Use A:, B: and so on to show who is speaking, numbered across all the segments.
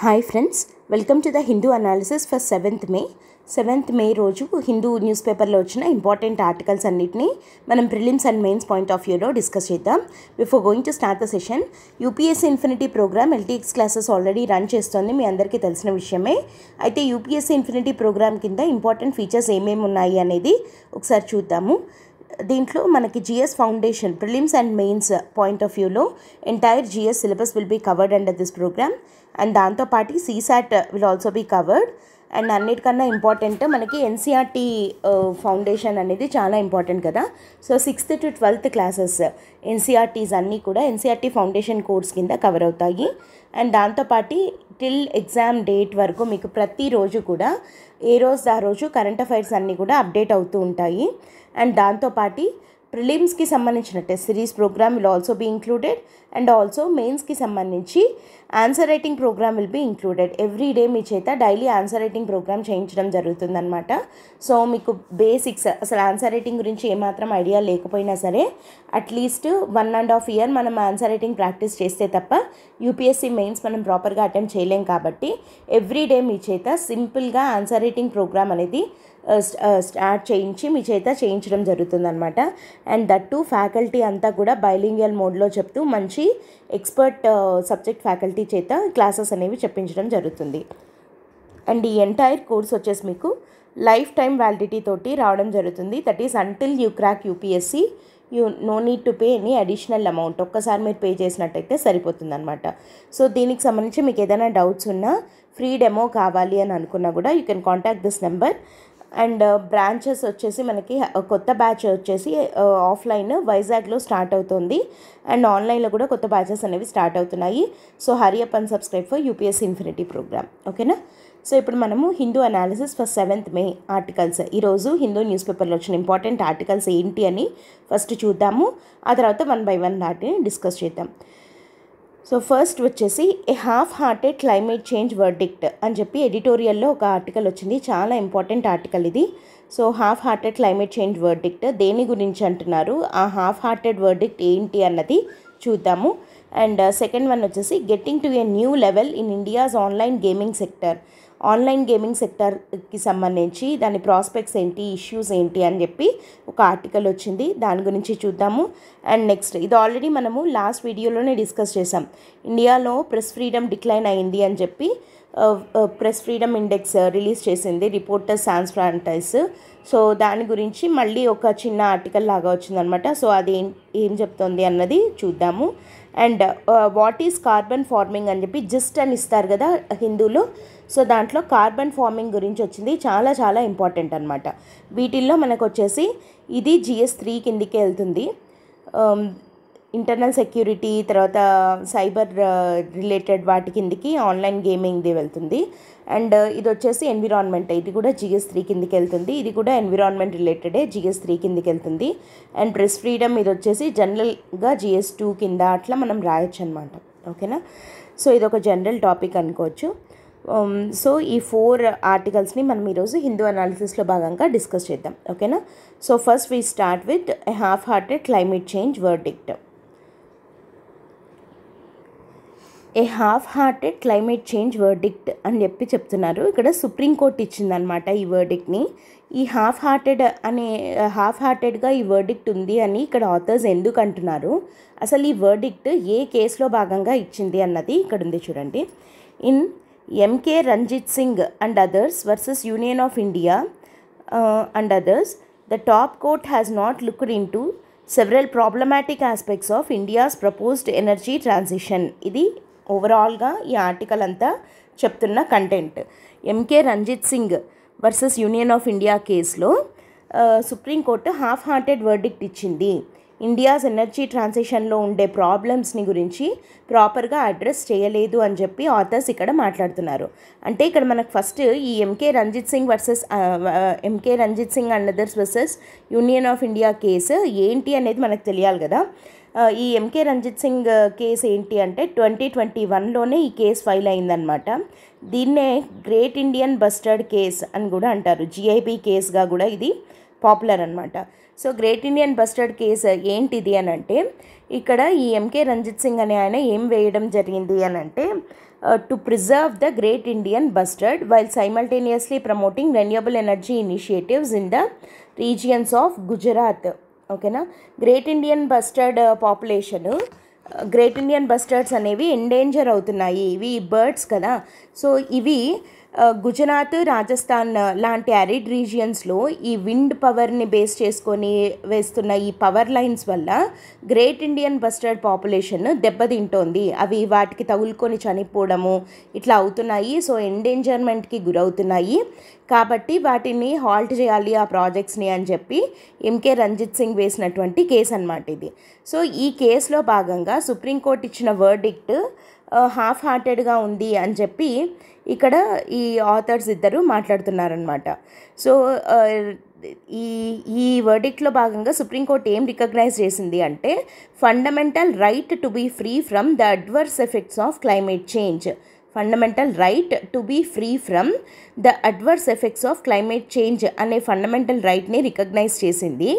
A: Hi friends, welcome to the Hindu analysis for 7th May రోజు Hindu news పేపర్లో వచ్చిన important articles అన్నిటిని మనం prelims and mains point of వ్యూలో డిస్కస్ చేద్దాం. Before going to start the session, UPSC infinity programme LTX classes already run చేస్తుంది, మీ అందరికీ తెలిసిన విషయమే. అయితే యూపీఎస్సీ ఇన్ఫినిటీ ప్రోగ్రామ్ కింద ఇంపార్టెంట్ ఫీచర్స్ ఏమేమి ఉన్నాయి అనేది ఒకసారి చూద్దాము. దీంట్లో మనకి GS foundation prelims and mains point of వ్యూలో entire GS syllabus will be covered under this program. And దాంతోపాటు CSAT will also be covered. And అన్నిటికన్నా ఇంపార్టెంట్ మనకి ఎన్సీఆర్టీ ఫౌండేషన్ అనేది చాలా ఇంపార్టెంట్ కదా. So 6th to 12th classes NCERTs అన్నీ కూడా NCERT foundation course కింద కవర్ అవుతాయి. అండ్ దాంతోపాటు టిల్ ఎగ్జామ్ డేట్ వరకు మీకు ప్రతిరోజు కూడా ఏ రోజు ఆ రోజు కరెంట్ అఫైర్స్ అన్నీ కూడా అప్డేట్ అవుతూ ఉంటాయి. అండ్ దాంతోపాటు ప్రిలిమ్స్కి సంబంధించిన test series program will also be included. And also మెయిన్స్కి సంబంధించి answer writing program will be included. Every day మీ చేత డైలీ ఆన్సర్ రైటింగ్ ప్రోగ్రామ్ చేయించడం జరుగుతుందన్నమాట. సో మీకు బేసిక్స్ అసలు ఆన్సర్ రైటింగ్ గురించి ఏమాత్రం ఐడియా లేకపోయినా సరే అట్లీస్ట్ 1.5 year మనం ఆన్సర్ రైటింగ్ ప్రాక్టీస్ చేస్తే తప్ప యూపీఎస్సీ మెయిన్స్ మనం ప్రాపర్గా అటెంప్ట్ చేయలేం. కాబట్టి ఎవ్రీ డే మీ చేత సింపుల్గా ఆన్సర్ రైటింగ్ ప్రోగ్రామ్ అనేది స్టార్ట్ చేయించి మీ చేత చేయించడం జరుగుతుందన్నమాట. అండ్ దట్టు ఫ్యాకల్టీ అంతా కూడా బైలింగ్వల్ మోడ్లో చెప్తూ మంచి ఎక్స్పర్ట్ సబ్జెక్ట్ ఫ్యాకల్టీ చేత క్లాసెస్ అనేవి చెప్పించడం జరుగుతుంది. అండ్ ఈ ఎంటైర్ కోర్స్ వచ్చేసి మీకు లైఫ్ టైం వ్యాలిడిటీ తోటి రావడం జరుగుతుంది. That is until you crack UPSC you know need to pay any additional amount. ఒక్కసారి మీరు పే చేసినట్టయితే సరిపోతుందన్నమాట. సో దీనికి సంబంధించి మీకు ఏదైనా డౌట్స్ ఉన్నా ఫ్రీ డెమో కావాలి అని అనుకున్నా కూడా you can contact this number. And branches వచ్చేసి మనకి కొత్త బ్యాచ్ వచ్చేసి ఆఫ్లైన్ వైజాగ్లో స్టార్ట్ అవుతుంది. అండ్ ఆన్లైన్లో కూడా కొత్త బ్యాచెస్ అనేవి స్టార్ట్ అవుతున్నాయి. So hurry up and subscribe for UPSC infinity programme. ఓకేనా? సో ఇప్పుడు మనము Hindu analysis for 7th May articles, ఈరోజు హిందూ న్యూస్ పేపర్లో వచ్చిన ఇంపార్టెంట్ ఆర్టికల్స్ ఏంటి అని ఫస్ట్ చూద్దాము. ఆ తర్వాత 1 by 1 వాటిని డిస్కస్ చేద్దాం. సో ఫస్ట్ వచ్చేసి a half hearted climate change verdict అని చెప్పి ఎడిటోరియల్లో ఒక ఆర్టికల్ వచ్చింది. చాలా ఇంపార్టెంట్ ఆర్టికల్ ఇది. So half hearted climate change verdict దేని గురించి అంటున్నారు, ఆ హాఫ్ హార్టెడ్ వర్డిక్ట్ ఏంటి అన్నది చూద్దాము. అండ్ సెకండ్ వన్ వచ్చేసి getting to a new level in India's online gaming sector. Online gaming సెక్టర్కి సంబంధించి దాని ప్రాస్పెక్ట్స్ ఏంటి, ఇష్యూస్ ఏంటి అని చెప్పి ఒక ఆర్టికల్ వచ్చింది, దాని గురించి చూద్దాము. అండ్ నెక్స్ట్ ఇది ఆల్రెడీ మనము లాస్ట్ వీడియోలోనే డిస్కస్ చేసాం. ఇండియాలో ప్రెస్ ఫ్రీడమ్ డిక్లైన్ అయింది అని చెప్పి ప్రెస్ ఫ్రీడమ్ ఇండెక్స్ రిలీజ్ చేసింది రిపోర్టర్స్ సాన్స్ ఫ్రాంచైజ్. సో దాని గురించి మళ్ళీ ఒక చిన్న ఆర్టికల్ లాగా వచ్చిందనమాట. సో అది ఏం చెప్తుంది అన్నది చూద్దాము. And what is carbon farming అని చెప్పి జస్ట్ అని ఇస్తారు కదా హిందూలో. సో దాంట్లో కార్బన్ ఫార్మింగ్ గురించి వచ్చింది, చాలా చాలా ఇంపార్టెంట్ అనమాట. వీటిల్లో మనకు వచ్చేసి ఇది GS3 కిందికే వెళ్తుంది. ఇంటర్నల్ సెక్యూరిటీ, తర్వాత సైబర్ రిలేటెడ్ వాటి కిందికి ఆన్లైన్ గేమింగ్ది వెళ్తుంది. అండ్ ఇది వచ్చేసి ఎన్విరాన్మెంట్, ఇది కూడా GS3 కిందికి వెళ్తుంది. ఇది కూడా ఎన్విరాన్మెంట్ రిలేటెడే, GS3 కిందికి వెళ్తుంది. అండ్ ప్రెస్ ఫ్రీడమ్ ఇది వచ్చేసి జనరల్గా GS2 కింద అట్లా మనం రాయొచ్చు అనమాట. ఓకేనా? సో ఇది ఒక జనరల్ టాపిక్ అనుకోవచ్చు. సో ఈ 4 ఆర్టికల్స్ని మనం ఈరోజు హిందూ అనాలిసిస్లో భాగంగా డిస్కస్ చేద్దాం. ఓకేనా? So first we start with a half hearted climate change verdict. A half hearted climate change verdict అని చెప్పి చెప్తున్నారు. ఇక్కడ సుప్రీంకోర్టు ఇచ్చిందనమాట ఈ వర్డిక్ట్ని. ఈ హాఫ్ హార్టెడ్గా ఈ వర్డిక్ట్ ఉంది అని ఇక్కడ ఆథర్స్ ఎందుకు అంటున్నారు, అసలు ఈ వర్డిక్ట్ ఏ కేసులో భాగంగా ఇచ్చింది అన్నది ఇక్కడ ఉంది చూడండి. In MK Ranjit Singh and others versus Union of India and others, the top court has not looked into several problematic aspects of India's proposed energy transition. ఇది ఓవరాల్గా ఈ ఆర్టికల్ అంతా చెప్తున్న content. MK Ranjit Singh versus union of India కేసులో supreme court half hearted verdict ఇచ్చింది. India's energy ట్రాన్సిషన్లో ఉండే ప్రాబ్లమ్స్ని గురించి ప్రాపర్గా అడ్రస్ చేయలేదు అని చెప్పి ఆథర్స్ ఇక్కడ మాట్లాడుతున్నారు. అంటే ఇక్కడ మనకు ఫస్ట్ ఈ MK Ranjit Singh and others versus union of India case ఏంటి అనేది మనకు తెలియాలి కదా. ఈ MK Ranjit Singh కేసు ఏంటి అంటే 2021లోనే ఈ కేసు ఫైల్ అయిందనమాట. దీన్నే గ్రేట్ ఇండియన్ బస్టర్డ్ కేస్ అని కూడా అంటారు, GIB కేసుగా కూడా ఇది పాపులర్ అనమాట. So great Indian bustard case ఏంటిది అని అంటే, ఇక్కడ ఈ ఎంకే రంజిత్ సింగ్ అనే ఆయన ఏం వేయడం జరిగింది అని అంటే, to preserve the great Indian bustard while simultaneously promoting renewable energy initiatives in the regions of Gujarat. ఓకేనా. Great Indian bustard population, great Indian bustards అనేవి ఎండేంజర్ అవుతున్నాయి. ఇవి బర్డ్స్ కదా. సో ఇవి గుజరాత్, రాజస్థాన్ లాంటి అరిడ్ రీజియన్స్లో ఈ విండ్ పవర్ని బేస్ చేసుకొని వేస్తున్న ఈ పవర్ లైన్స్ వల్ల గ్రేట్ ఇండియన్ బస్టర్డ్ పాపులేషన్ దెబ్బతింటోంది. అవి వాటికి తగులుకొని చనిపోవడము ఇట్లా అవుతున్నాయి. సో ఎండేంజర్మెంట్కి గురవుతున్నాయి. కాబట్టి వాటిని హాల్ట్ చేయాలి ఆ ప్రాజెక్ట్స్ని అని చెప్పి ఎంకే రంజిత్ సింగ్ వేసినటువంటి కేసు అనమాట ఇది. సో ఈ కేసులో భాగంగా సుప్రీంకోర్టు ఇచ్చిన వర్డిక్ట్ హాఫ్ హార్టెడ్గా ఉంది అని చెప్పి ఇక్కడ ఈ ఆథర్స్ ఇద్దరు మాట్లాడుతున్నారనమాట. సో ఈ వర్డిక్ట్లో భాగంగా సుప్రీంకోర్టు ఏం రికగ్నైజ్ చేసింది అంటే, fundamental right to be free from the adverse effects of climate change. Fundamental right to be free from the adverse effects of climate change అనే ఫండమెంటల్ రైట్ని రికగ్నైజ్ చేసింది.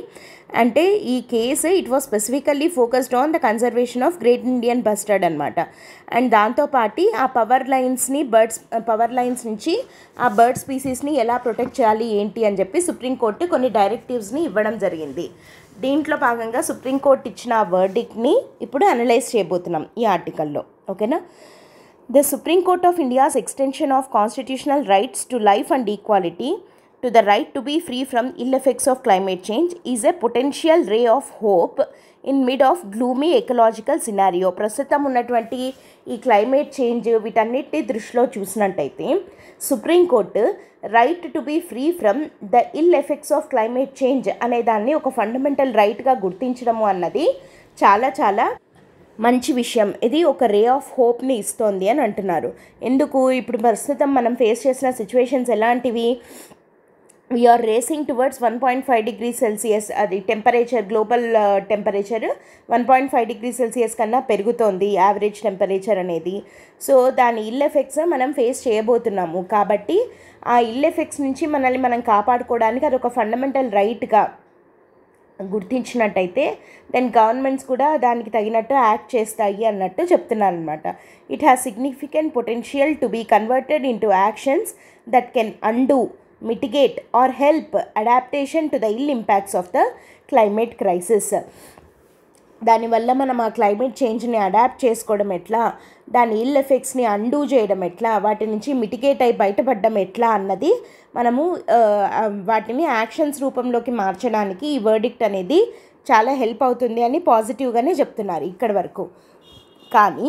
A: అంటే ఈ case it was specifically focused on the conservation of great Indian bustard అనమాట. And దాంతోపాటు ఆ power lines నుంచి ఆ బర్డ్ స్పీసీస్ని ఎలా ప్రొటెక్ట్ చేయాలి ఏంటి అని చెప్పి సుప్రీంకోర్టు కొన్ని డైరెక్టివ్స్ని ఇవ్వడం జరిగింది. దీంట్లో భాగంగా సుప్రీంకోర్టు ఇచ్చిన వర్డిక్ట్ని ఇప్పుడు అనలైజ్ చేయబోతున్నాం ఈ ఆర్టికల్లో. ఓకేనా. The Supreme Court of India's extension of constitutional rights to life and equality to the right to be free from ill effects of climate change is a potential ray of hope in mid of gloomy ecological scenario. ప్రస్తుతం ఉన్నటువంటి ఈ climate change వీటన్నిటి దృష్టిలో చూసినట్టయితే Supreme Court right to be free from the ill effects of climate change అనే దాన్ని ఒక fundamental రైట్గా గుర్తించడము అన్నది చాలా చాలా మంచి విషయం. ఇది ఒక రే ఆఫ్ హోప్ని ఇస్తోంది అని అంటున్నారు. ఎందుకు? ఇప్పుడు ప్రస్తుతం మనం ఫేస్ చేసిన సిచ్యువేషన్స్ ఎలాంటివి? We are racing towards 1.5 degrees Celsius, అది temperature, global temperature 1.5 degrees Celsius కన్నా పెరుగుతోంది యావరేజ్ టెంపరేచర్ అనేది. సో దాని ఇల్ ఎఫెక్ట్స్ మనం ఫేస్ చేయబోతున్నాము. కాబట్టి ఆ ఇల్ ఎఫెక్ట్స్ నుంచి మనల్ని మనం కాపాడుకోవడానికి అదొక ఫండమెంటల్ రైట్గా గుర్తించినట్టయితే దెన్ గవర్నమెంట్స్ కూడా దానికి తగినట్టు యాక్ట్ చేస్తాయి అన్నట్టు చెప్తున్నాను అనమాట. It has significant potential to be converted in to actions that can undo, mitigate or help adaptation to the ill impacts of the climate crisis. దానివల్ల మనం ఆ క్లైమేట్ చేంజ్ని అడాప్ట్ చేసుకోవడం ఎట్లా, దాని ఇల్ ఎఫెక్ట్స్ని అండూ చేయడం ఎట్లా, వాటి నుంచి మిటిగేట్ అయి బయటపడడం ఎట్లా అన్నది మనము వాటిని యాక్షన్స్ రూపంలోకి మార్చడానికి ఈ వర్డిక్ట్ అనేది చాలా హెల్ప్ అవుతుంది అని పాజిటివ్గానే చెప్తున్నారు ఇక్కడి వరకు. కానీ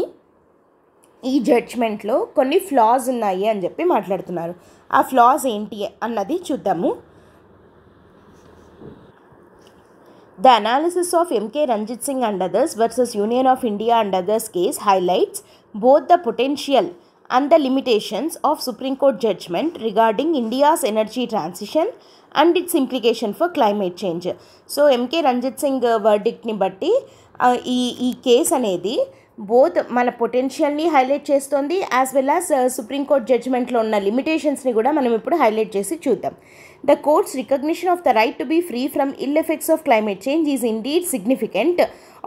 A: ఈ జడ్జ్మెంట్లో కొన్ని ఫ్లాస్ ఉన్నాయి అని చెప్పి మాట్లాడుతున్నారు. ఆ ఫ్లాస్ ఏంటి అన్నది చూద్దాము. The analysis of M.K. Ranjit Singh and others versus Union of India and others case highlights both the potential and the limitations of Supreme Court judgment regarding India's energy transition and its implication for climate change. So M.K. Ranjit Singh verdictని బట్టి ఈ case అనేది both మన పొటెన్షియల్ని highlight చేస్తుంది as well as supreme court జడ్జ్మెంట్లో ఉన్న లిమిటేషన్స్ని కూడా మనం ఇప్పుడు highlight చేసి చూద్దాం. The court's recognition of the right to be free from ill effects of climate change is indeed significant,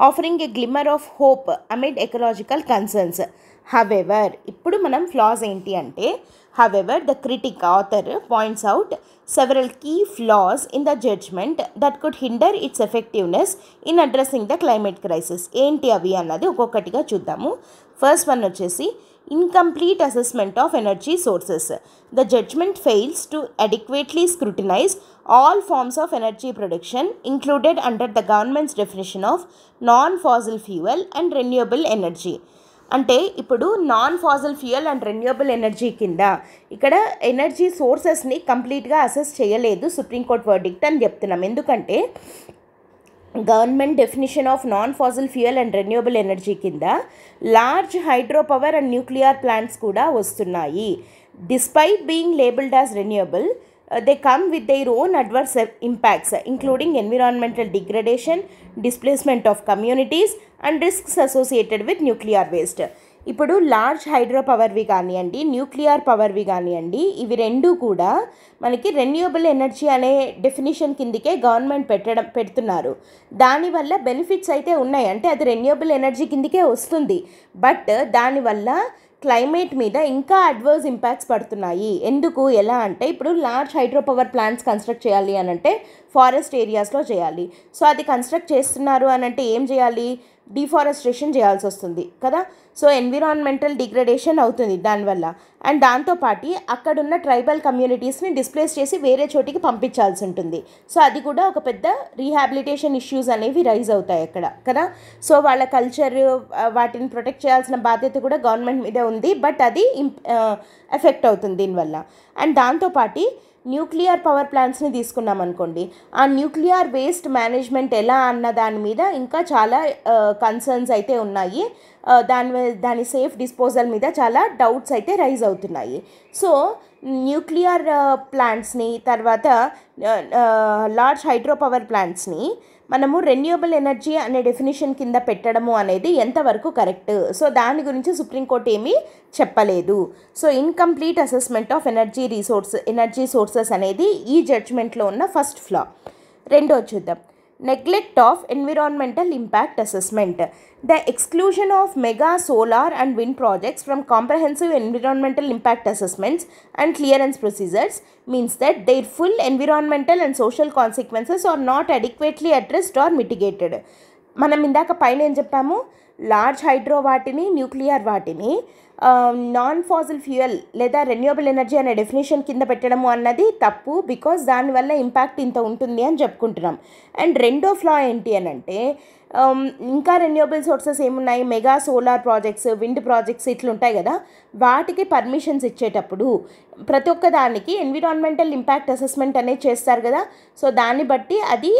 A: offering a glimmer of hope amid ecological concerns. However, ఇప్పుడు మనం floss ఏంటి అంటే, however, the critic author points out several key flaws in the judgment that could hinder its effectiveness in addressing the climate crisis. ఏంటి అవి అన్నది ఒక్కొక్కటిగా చూద్దాము. First one వచ్చేసి incomplete assessment of energy sources. The judgment fails to adequately scrutinize all forms of energy production included under the government's definition of non-fossil fuel and renewable energy. అంటే ఇప్పుడు non fossil fuel and renewable energy కింద ఇక్కడ energy సోర్సెస్ని కంప్లీట్గా assess చేయలేదు supreme court verdict అని చెప్తున్నాం. ఎందుకంటే government definition of non fossil fuel and renewable energy కింద large hydro power and nuclear plants కూడా వస్తున్నాయి. Despite being labelled as renewable, they come with their own adverse impacts including environmental degradation, displacement of communities and risks associated with nuclear waste. ఇప్పుడు large hydro పవర్వి కానివ్వండి, nuclear పవర్వి కానివ్వండి, ఇవి రెండు కూడా మనకి renewable energy అనే డెఫినేషన్ కిందకే గవర్నమెంట్ పెడుతున్నారు. దానివల్ల బెనిఫిట్స్ అయితే ఉన్నాయి, అంటే అది రెన్యూవబుల్ ఎనర్జీ కిందకే వస్తుంది. బట్ దానివల్ల క్లైమేట్ మీద ఇంకా అడ్వర్స్ ఇంపాక్ట్స్ పడుతున్నాయి. ఎందుకు, ఎలా అంటే ఇప్పుడు large hydro power plants construct చేయాలి అని అంటే ఫారెస్ట్ ఏరియాస్లో చేయాలి. సో అది కన్స్ట్రక్ట్ చేస్తున్నారు అని అంటే ఏం చేయాలి, డిఫారెస్ట్రేషన్ చేయాల్సి వస్తుంది కదా. సో ఎన్విరాన్మెంటల్ డిగ్రేడేషన్ అవుతుంది దానివల్ల. అండ్ దాంతోపాటు అక్కడున్న ట్రైబల్ కమ్యూనిటీస్ని డిస్ప్లేస్ చేసి వేరే చోటికి పంపించాల్సి ఉంటుంది. సో అది కూడా ఒక పెద్ద రీహాబిలిటేషన్ ఇష్యూస్ అనేవి రైజ్ అవుతాయి అక్కడ కదా. సో వాళ్ళ కల్చర్, వాటిని ప్రొటెక్ట్ చేయాల్సిన బాధ్యత కూడా గవర్నమెంట్ మీదే ఉంది. బట్ అది ఎఫెక్ట్ అవుతుంది దీనివల్ల. అండ్ దాంతోపాటు న్యూక్లియర్ పవర్ ప్లాంట్స్ని తీసుకున్నాం అనుకోండి, ఆ న్యూక్లియర్ వేస్ట్ మేనేజ్మెంట్ ఎలా అన్న దాని మీద ఇంకా చాలా కన్సర్న్స్ అయితే ఉన్నాయి. దాని సేఫ్ డిస్పోజల్ మీద చాలా డౌట్స్ అయితే రైజ్ అవుతున్నాయి. సో న్యూక్లియర్ ప్లాంట్స్ని, తర్వాత లార్జ్ హైడ్రో పవర్ ప్లాంట్స్ని మనము రెన్యూవబుల్ ఎనర్జీ అనే డెఫినేషన్ కింద పెట్టడము అనేది ఎంతవరకు కరెక్ట్, సో దాని గురించి సుప్రీంకోర్టు ఏమీ చెప్పలేదు. So incomplete assessment of energy sources అనేది ఈ జడ్జ్మెంట్లో ఉన్న ఫస్ట్ ఫ్లా. రెండోది చూద్దాం, neglect of environmental impact assessment. The exclusion of mega solar and wind projects from comprehensive environmental impact assessments and clearance procedures means that their full environmental and social consequences are not adequately addressed or mitigated. మనం ఇందాక పైన ఏం చెప్పాము, large hydro వాటిని, nuclear వాటిని non fossil fuel లేదా renewable energy అనే definition కింద పెట్టడము అన్నది తప్పు, బికాజ్ దానివల్ల ఇంపాక్ట్ ఇంత ఉంటుంది అని చెప్పుకుంటున్నాం. అండ్ రెండో ఫ్లా ఏంటి అని అంటే, ఇంకా రెన్యూవబుల్ సోర్సెస్ ఏమున్నాయి, mega solar projects, wind projects ఇట్లుంటాయి కదా, వాటికి పర్మిషన్స్ ఇచ్చేటప్పుడు ప్రతి ఒక్క దానికి ఎన్విరాన్మెంటల్ ఇంపాక్ట్ అసెస్మెంట్ అనేది చేస్తారు కదా. సో దాన్ని బట్టి అది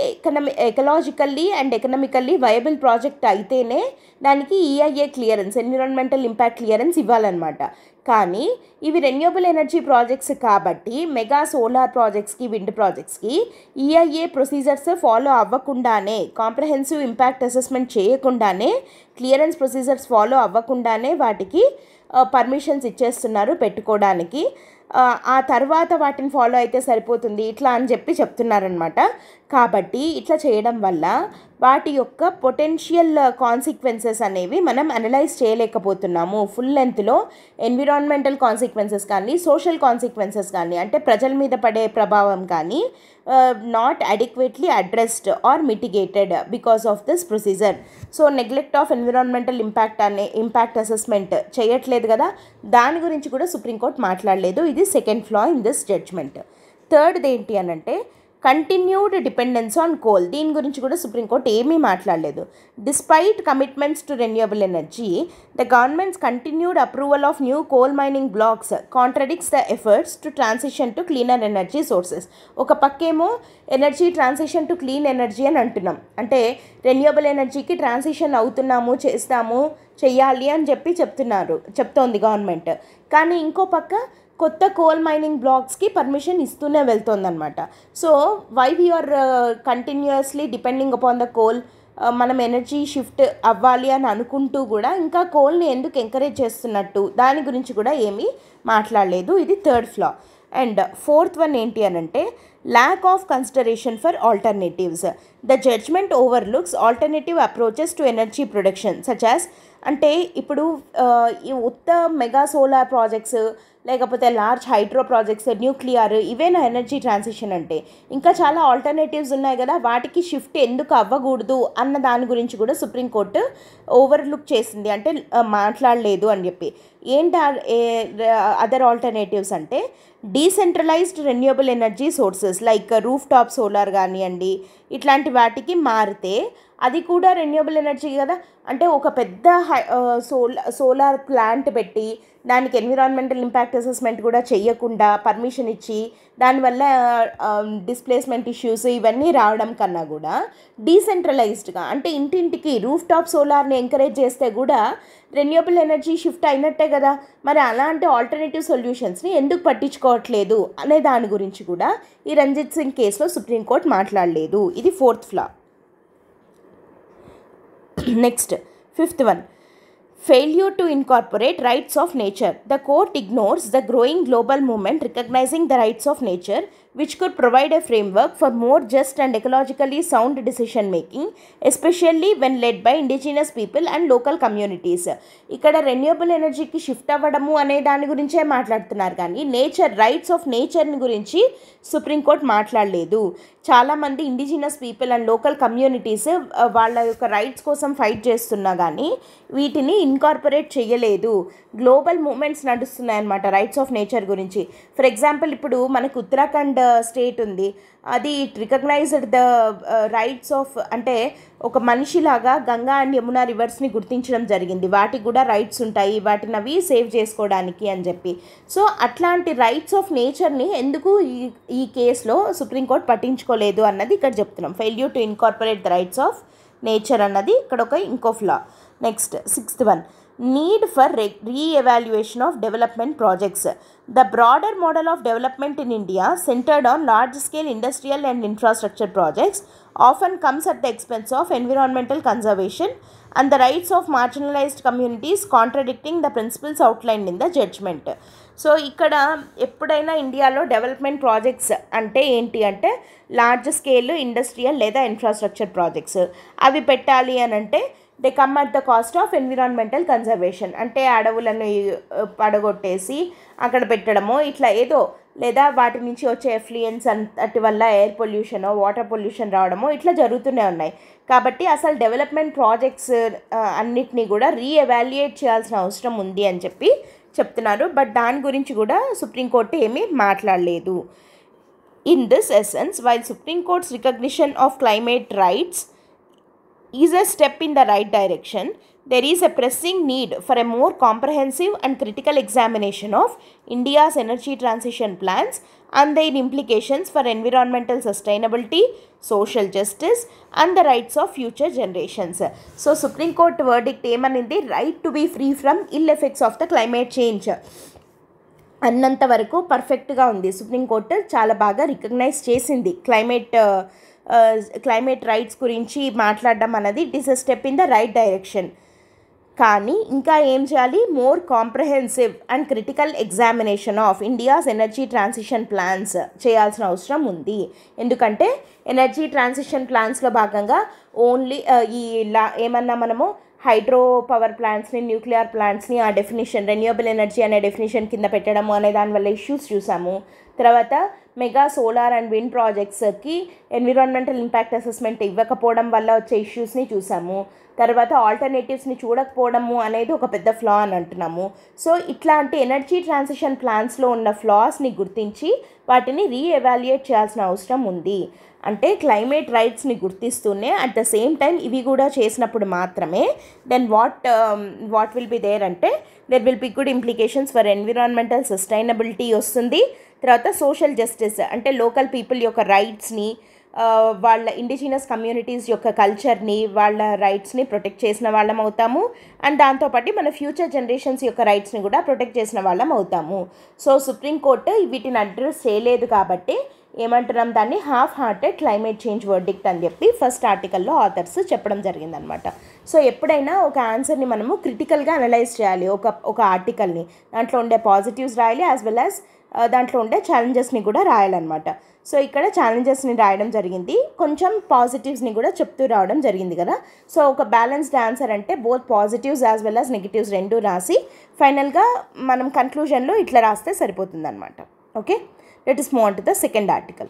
A: ecologically and economically viable project అయితేనే దానికి EIA clearance, environmental impact clearance ఇవ్వాలన్నమాట. కానీ ఇవి రెన్యూవబుల్ ఎనర్జీ ప్రాజెక్ట్స్ కాబట్టి మెగా సోలార్ ప్రాజెక్ట్స్కి, విండ్ ప్రాజెక్ట్స్కి ఈఐఏ ప్రొసీజర్స్ ఫాలో అవ్వకుండానే, కాంప్రహెన్సివ్ ఇంపాక్ట్ అసెస్మెంట్ చేయకుండానే, క్లియరెన్స్ ప్రొసీజర్స్ ఫాలో అవ్వకుండానే వాటికి పర్మిషన్స్ ఇచ్చేస్తున్నారు పెట్టుకోవడానికి. ఆ తర్వాత వాటిని ఫాలో అయితే సరిపోతుంది ఇట్లా అని చెప్పి చెప్తున్నారనమాట. కాబట్టి ఇట్లా చేయడం వల్ల వాటి యొక్క పొటెన్షియల్ కాన్సిక్వెన్సెస్ అనేవి మనం అనలైజ్ చేయలేకపోతున్నాము. ఫుల్ లెంత్లో ఎన్విరాన్మెంటల్ కాన్సిక్వెన్సెస్ కానీ, సోషల్ కాన్సిక్వెన్సెస్ కానీ, అంటే ప్రజల మీద పడే ప్రభావం కానీ not adequately addressed or mitigated because of this procedure. So neglect of environmental impact assessment చేయట్లేదు కదా, దాని గురించి కూడా సుప్రీంకోర్టు మాట్లాడలేదు. ఇది second flaw in this judgment. థర్డ్ది ఏంటి అని అంటే కంటిన్యూడ్ డిపెండెన్స్ ఆన్ కోల్. దీని గురించి కూడా సుప్రీంకోర్టు ఏమీ మాట్లాడలేదు. Despite commitments to renewable energy, the governments continued approval of new coal mining blocks contradicts the efforts to transition to cleaner energy sources. ఒక పక్కేమో energy transition to clean energy అని అంటున్నాం, అంటే రెన్యూవబుల్ ఎనర్జీకి ట్రాన్సిషన్ అవుతున్నాము, చెయ్యాలి అని చెప్తోంది గవర్నమెంట్. కానీ ఇంకో పక్క కొత్త కోల్ మైనింగ్ బ్లాక్స్కి పర్మిషన్ ఇస్తూనే వెళ్తుందన్నమాట. So why we are continuously depending upon the coal, మనం ఎనర్జీ షిఫ్ట్ అవ్వాలి అని అనుకుంటూ కూడా ఇంకా కోల్ని ఎందుకు ఎంకరేజ్ చేస్తున్నట్టు, దాని గురించి కూడా ఏమీ మాట్లాడలేదు. ఇది third flaw. And fourth one ఏంటి అని అంటే lack of consideration for alternatives. The judgment overlooks alternative approaches to energy production such as, అంటే ఇప్పుడు ఈ ఉత్త మెగా సోలార్ ప్రాజెక్ట్స్ లేకపోతే లార్జ్ హైడ్రో ప్రాజెక్ట్స్, న్యూక్లియర్, ఇవేనా ఎనర్జీ ట్రాన్సిషన్ అంటే? ఇంకా చాలా ఆల్టర్నేటివ్స్ ఉన్నాయి కదా, వాటికి షిఫ్ట్ ఎందుకు అవ్వకూడదు అన్న దాని గురించి కూడా సుప్రీంకోర్టు ఓవర్లుక్ చేసింది, అంటే మాట్లాడలేదు అని చెప్పి. ఏంటి అదర్ ఆల్టర్నేటివ్స్ అంటే decentralised renewable energy sources like roof top solar కానివ్వండి, ఇట్లాంటి వాటికి మారితే అది కూడా రెన్యూవబుల్ ఎనర్జీ కదా. అంటే ఒక పెద్ద సోలార్ ప్లాంట్ పెట్టి దానికి ఎన్విరాన్మెంటల్ ఇంపాక్ట్ అసెస్మెంట్ కూడా చేయకుండా పర్మిషన్ ఇచ్చి దానివల్ల డిస్ప్లేస్మెంట్ ఇష్యూస్ ఇవన్నీ రావడం కన్నా కూడా డీసెంట్రలైజ్డ్గా, అంటే ఇంటింటికి రూఫ్ టాప్ సోలార్ని ఎంకరేజ్ చేస్తే కూడా రెన్యూవబుల్ ఎనర్జీ షిఫ్ట్ అయినట్టే కదా. మరి అలాంటి ఆల్టర్నేటివ్ సొల్యూషన్స్ని ఎందుకు పట్టించుకోవట్లేదు అనే దాని గురించి కూడా ఈ రంజిత్ సింగ్ కేసులో సుప్రీంకోర్టు మాట్లాడలేదు. ఇది fourth flaw. Next fifth one, Failure to incorporate rights of nature. The court ignores the growing global movement recognizing the rights of nature, which could provide a framework for more just and ecologically sound decision making, especially when led by indigenous people and local communities. ఇక్కడ renewable ఎనర్జీకి shift అవ్వడము అనే దాని గురించే మాట్లాడుతున్నారు, కానీ nature rights of నేచర్ని గురించి సుప్రీంకోర్టు మాట్లాడలేదు. చాలామంది indigenous people and local communities వాళ్ళ యొక్క రైట్స్ కోసం ఫైట్ చేస్తున్నా కానీ వీటిని ఇన్కార్పొరేట్ చేయలేదు. గ్లోబల్ మూమెంట్స్ నడుస్తున్నాయన్నమాట రైట్స్ ఆఫ్ నేచర్ గురించి. ఫర్ ఎగ్జాంపుల్, ఇప్పుడు మనకు ఉత్తరాఖండ్ స్టేట్ ఉంది, అది it recognised the rights of, అంటే ఒక మనిషిలాగా గంగా అండ్ యమునా రివర్స్ని గుర్తించడం జరిగింది. వాటికి కూడా రైట్స్ ఉంటాయి, వాటిని అవి సేవ్ చేసుకోవడానికి అని చెప్పి. సో అట్లాంటి రైట్స్ ఆఫ్ నేచర్ని ఎందుకు ఈ కేసులో సుప్రీంకోర్టు పట్టించుకోలేదు అన్నది ఇక్కడ చెప్తున్నాం. Failure to incorporate the rights of nature అన్నది ఇక్కడ ఒక ఇంకో flaw. Next 6th one, need for re-evaluation of development projects. The broader model of development in India, centered on large-scale industrial and infrastructure projects, often comes at the expense of environmental conservation and the rights of marginalized communities, contradicting the principles outlined in the judgment. So ఇక్కడ ఎప్పుడైనా ఇండియాలో development projects అంటే ఏంటి అంటే large scale industrial లేదా infrastructure projects అవి పెట్టాలి అని అంటే they come at the cost of environmental conservation. అంటే అడవులను పడగొట్టేసి అక్కడ పెట్టడమో ఇట్లా ఏదో, లేదా వాటి నుంచి వచ్చే ఎఫ్లుయెన్స్ అటు వల్ల ఎయిర్ పొల్యూషన్ వాటర్ పొల్యూషన్ రావడమో ఇట్లా జరుగుతూనే ఉన్నాయి. కాబట్టి అసలు డెవలప్మెంట్ ప్రాజెక్ట్స్ అన్నిటినీ కూడా రీఎవాల్యుయేట్ చేయాల్సిన అవసరం ఉంది అని చెప్పి చెప్తున్నారు. బట్ దాని గురించి కూడా సుప్రీంకోర్టు ఏమీ మాట్లాడలేదు. In this essence, while supreme courts recognition of climate rights is a step in the right direction, there is a pressing need for a more comprehensive and critical examination of India's energy transition plans and their implications for environmental sustainability, social justice and the rights of future generations. So Supreme Court verdict ఏమనింది, right to be free from ill effects of the climate change అన్నంత వరకు పర్ఫెక్ట్గా ఉంది. Supreme court చాలా బాగా recognise చేసింది climate rights గురించి మాట్లాడడం అన్నది it is a step in the right direction. కానీ ఇంకా ఏం చేయాలి, more comprehensive and critical examination of India's energy transition plans చేయాల్సిన అవసరం ఉంది. ఎందుకంటే ఎనర్జీ ట్రాన్సిషన్ ప్లాన్స్లో భాగంగా ఓన్లీ ఏమన్నా మనము హైడ్రో పవర్ ప్లాంట్స్ని, న్యూక్లియర్ ప్లాంట్స్ని ఆ డెఫినేషన్ రెన్యూబుల్ ఎనర్జీ అనే డెఫినేషన్ కింద పెట్టడము అనే దానివల్ల ఇష్యూస్ చూసాము. తర్వాత మెగా సోలార్ అండ్ విండ్ ప్రాజెక్ట్స్కి ఎన్విరాన్మెంటల్ ఇంపాక్ట్ అసెస్మెంట్ ఇవ్వకపోవడం వల్ల వచ్చే ఇష్యూస్ని చూసాము. తర్వాత ఆల్టర్నేటివ్స్ని చూడకపోవడము అనేది ఒక పెద్ద ఫ్లా అని అంటున్నాము. సో ఇట్లాంటి ఎనర్జీ ట్రాన్సిషన్ ప్లాన్స్లో ఉన్న ఫ్లాస్ని గుర్తించి వాటిని రీఎవాల్యుయేట్ చేయాల్సిన అవసరం ఉంది. అంటే క్లైమేట్ రైట్స్ని గుర్తిస్తూనే అట్ ద సేమ్ టైం ఇవి కూడా చేసినప్పుడు మాత్రమే then what will be there అంటే there will be good implications for environmental sustainability వస్తుంది. తర్వాత సోషల్ జస్టిస్ అంటే లోకల్ పీపుల్ యొక్క రైట్స్ని, వాళ్ళ ఇండిజినస్ కమ్యూనిటీస్ యొక్క కల్చర్ని, వాళ్ళ రైట్స్ని ప్రొటెక్ట్ చేసిన వాళ్ళం అవుతాము. అండ్ దాంతోపాటు మన ఫ్యూచర్ జనరేషన్స్ యొక్క రైట్స్ని కూడా ప్రొటెక్ట్ చేసిన వాళ్ళం అవుతాము. సో సుప్రీంకోర్టు వీటిని అడ్రస్ చేయలేదు కాబట్టి ఏమంటున్నాం, దాన్ని half hearted climate change verdict అని చెప్పి ఫస్ట్ ఆర్టికల్లో ఆథర్స్ చెప్పడం జరిగిందనమాట. సో ఎప్పుడైనా ఒక ఆన్సర్ని మనము క్రిటికల్గా అనలైజ్ చేయాలి. ఒక ఆర్టికల్ని దాంట్లో ఉండే పాజిటివ్స్ రాయాలి, యాజ్ వెల్ యాజ్ దాంట్లో ఉండే ఛాలెంజెస్ని కూడా రాయాలన్నమాట. సో ఇక్కడ ఛాలెంజెస్ని రాయడం జరిగింది, కొంచెం పాజిటివ్స్ని కూడా చెప్తూ రావడం జరిగింది కదా. సో ఒక బ్యాలెన్స్డ్ ఆన్సర్ అంటే both positives as well as negatives రెండు రాసి ఫైనల్గా మనం కన్క్లూజన్లో ఇట్లా రాస్తే సరిపోతుంది అనమాట. Okay, let us move on to the second article.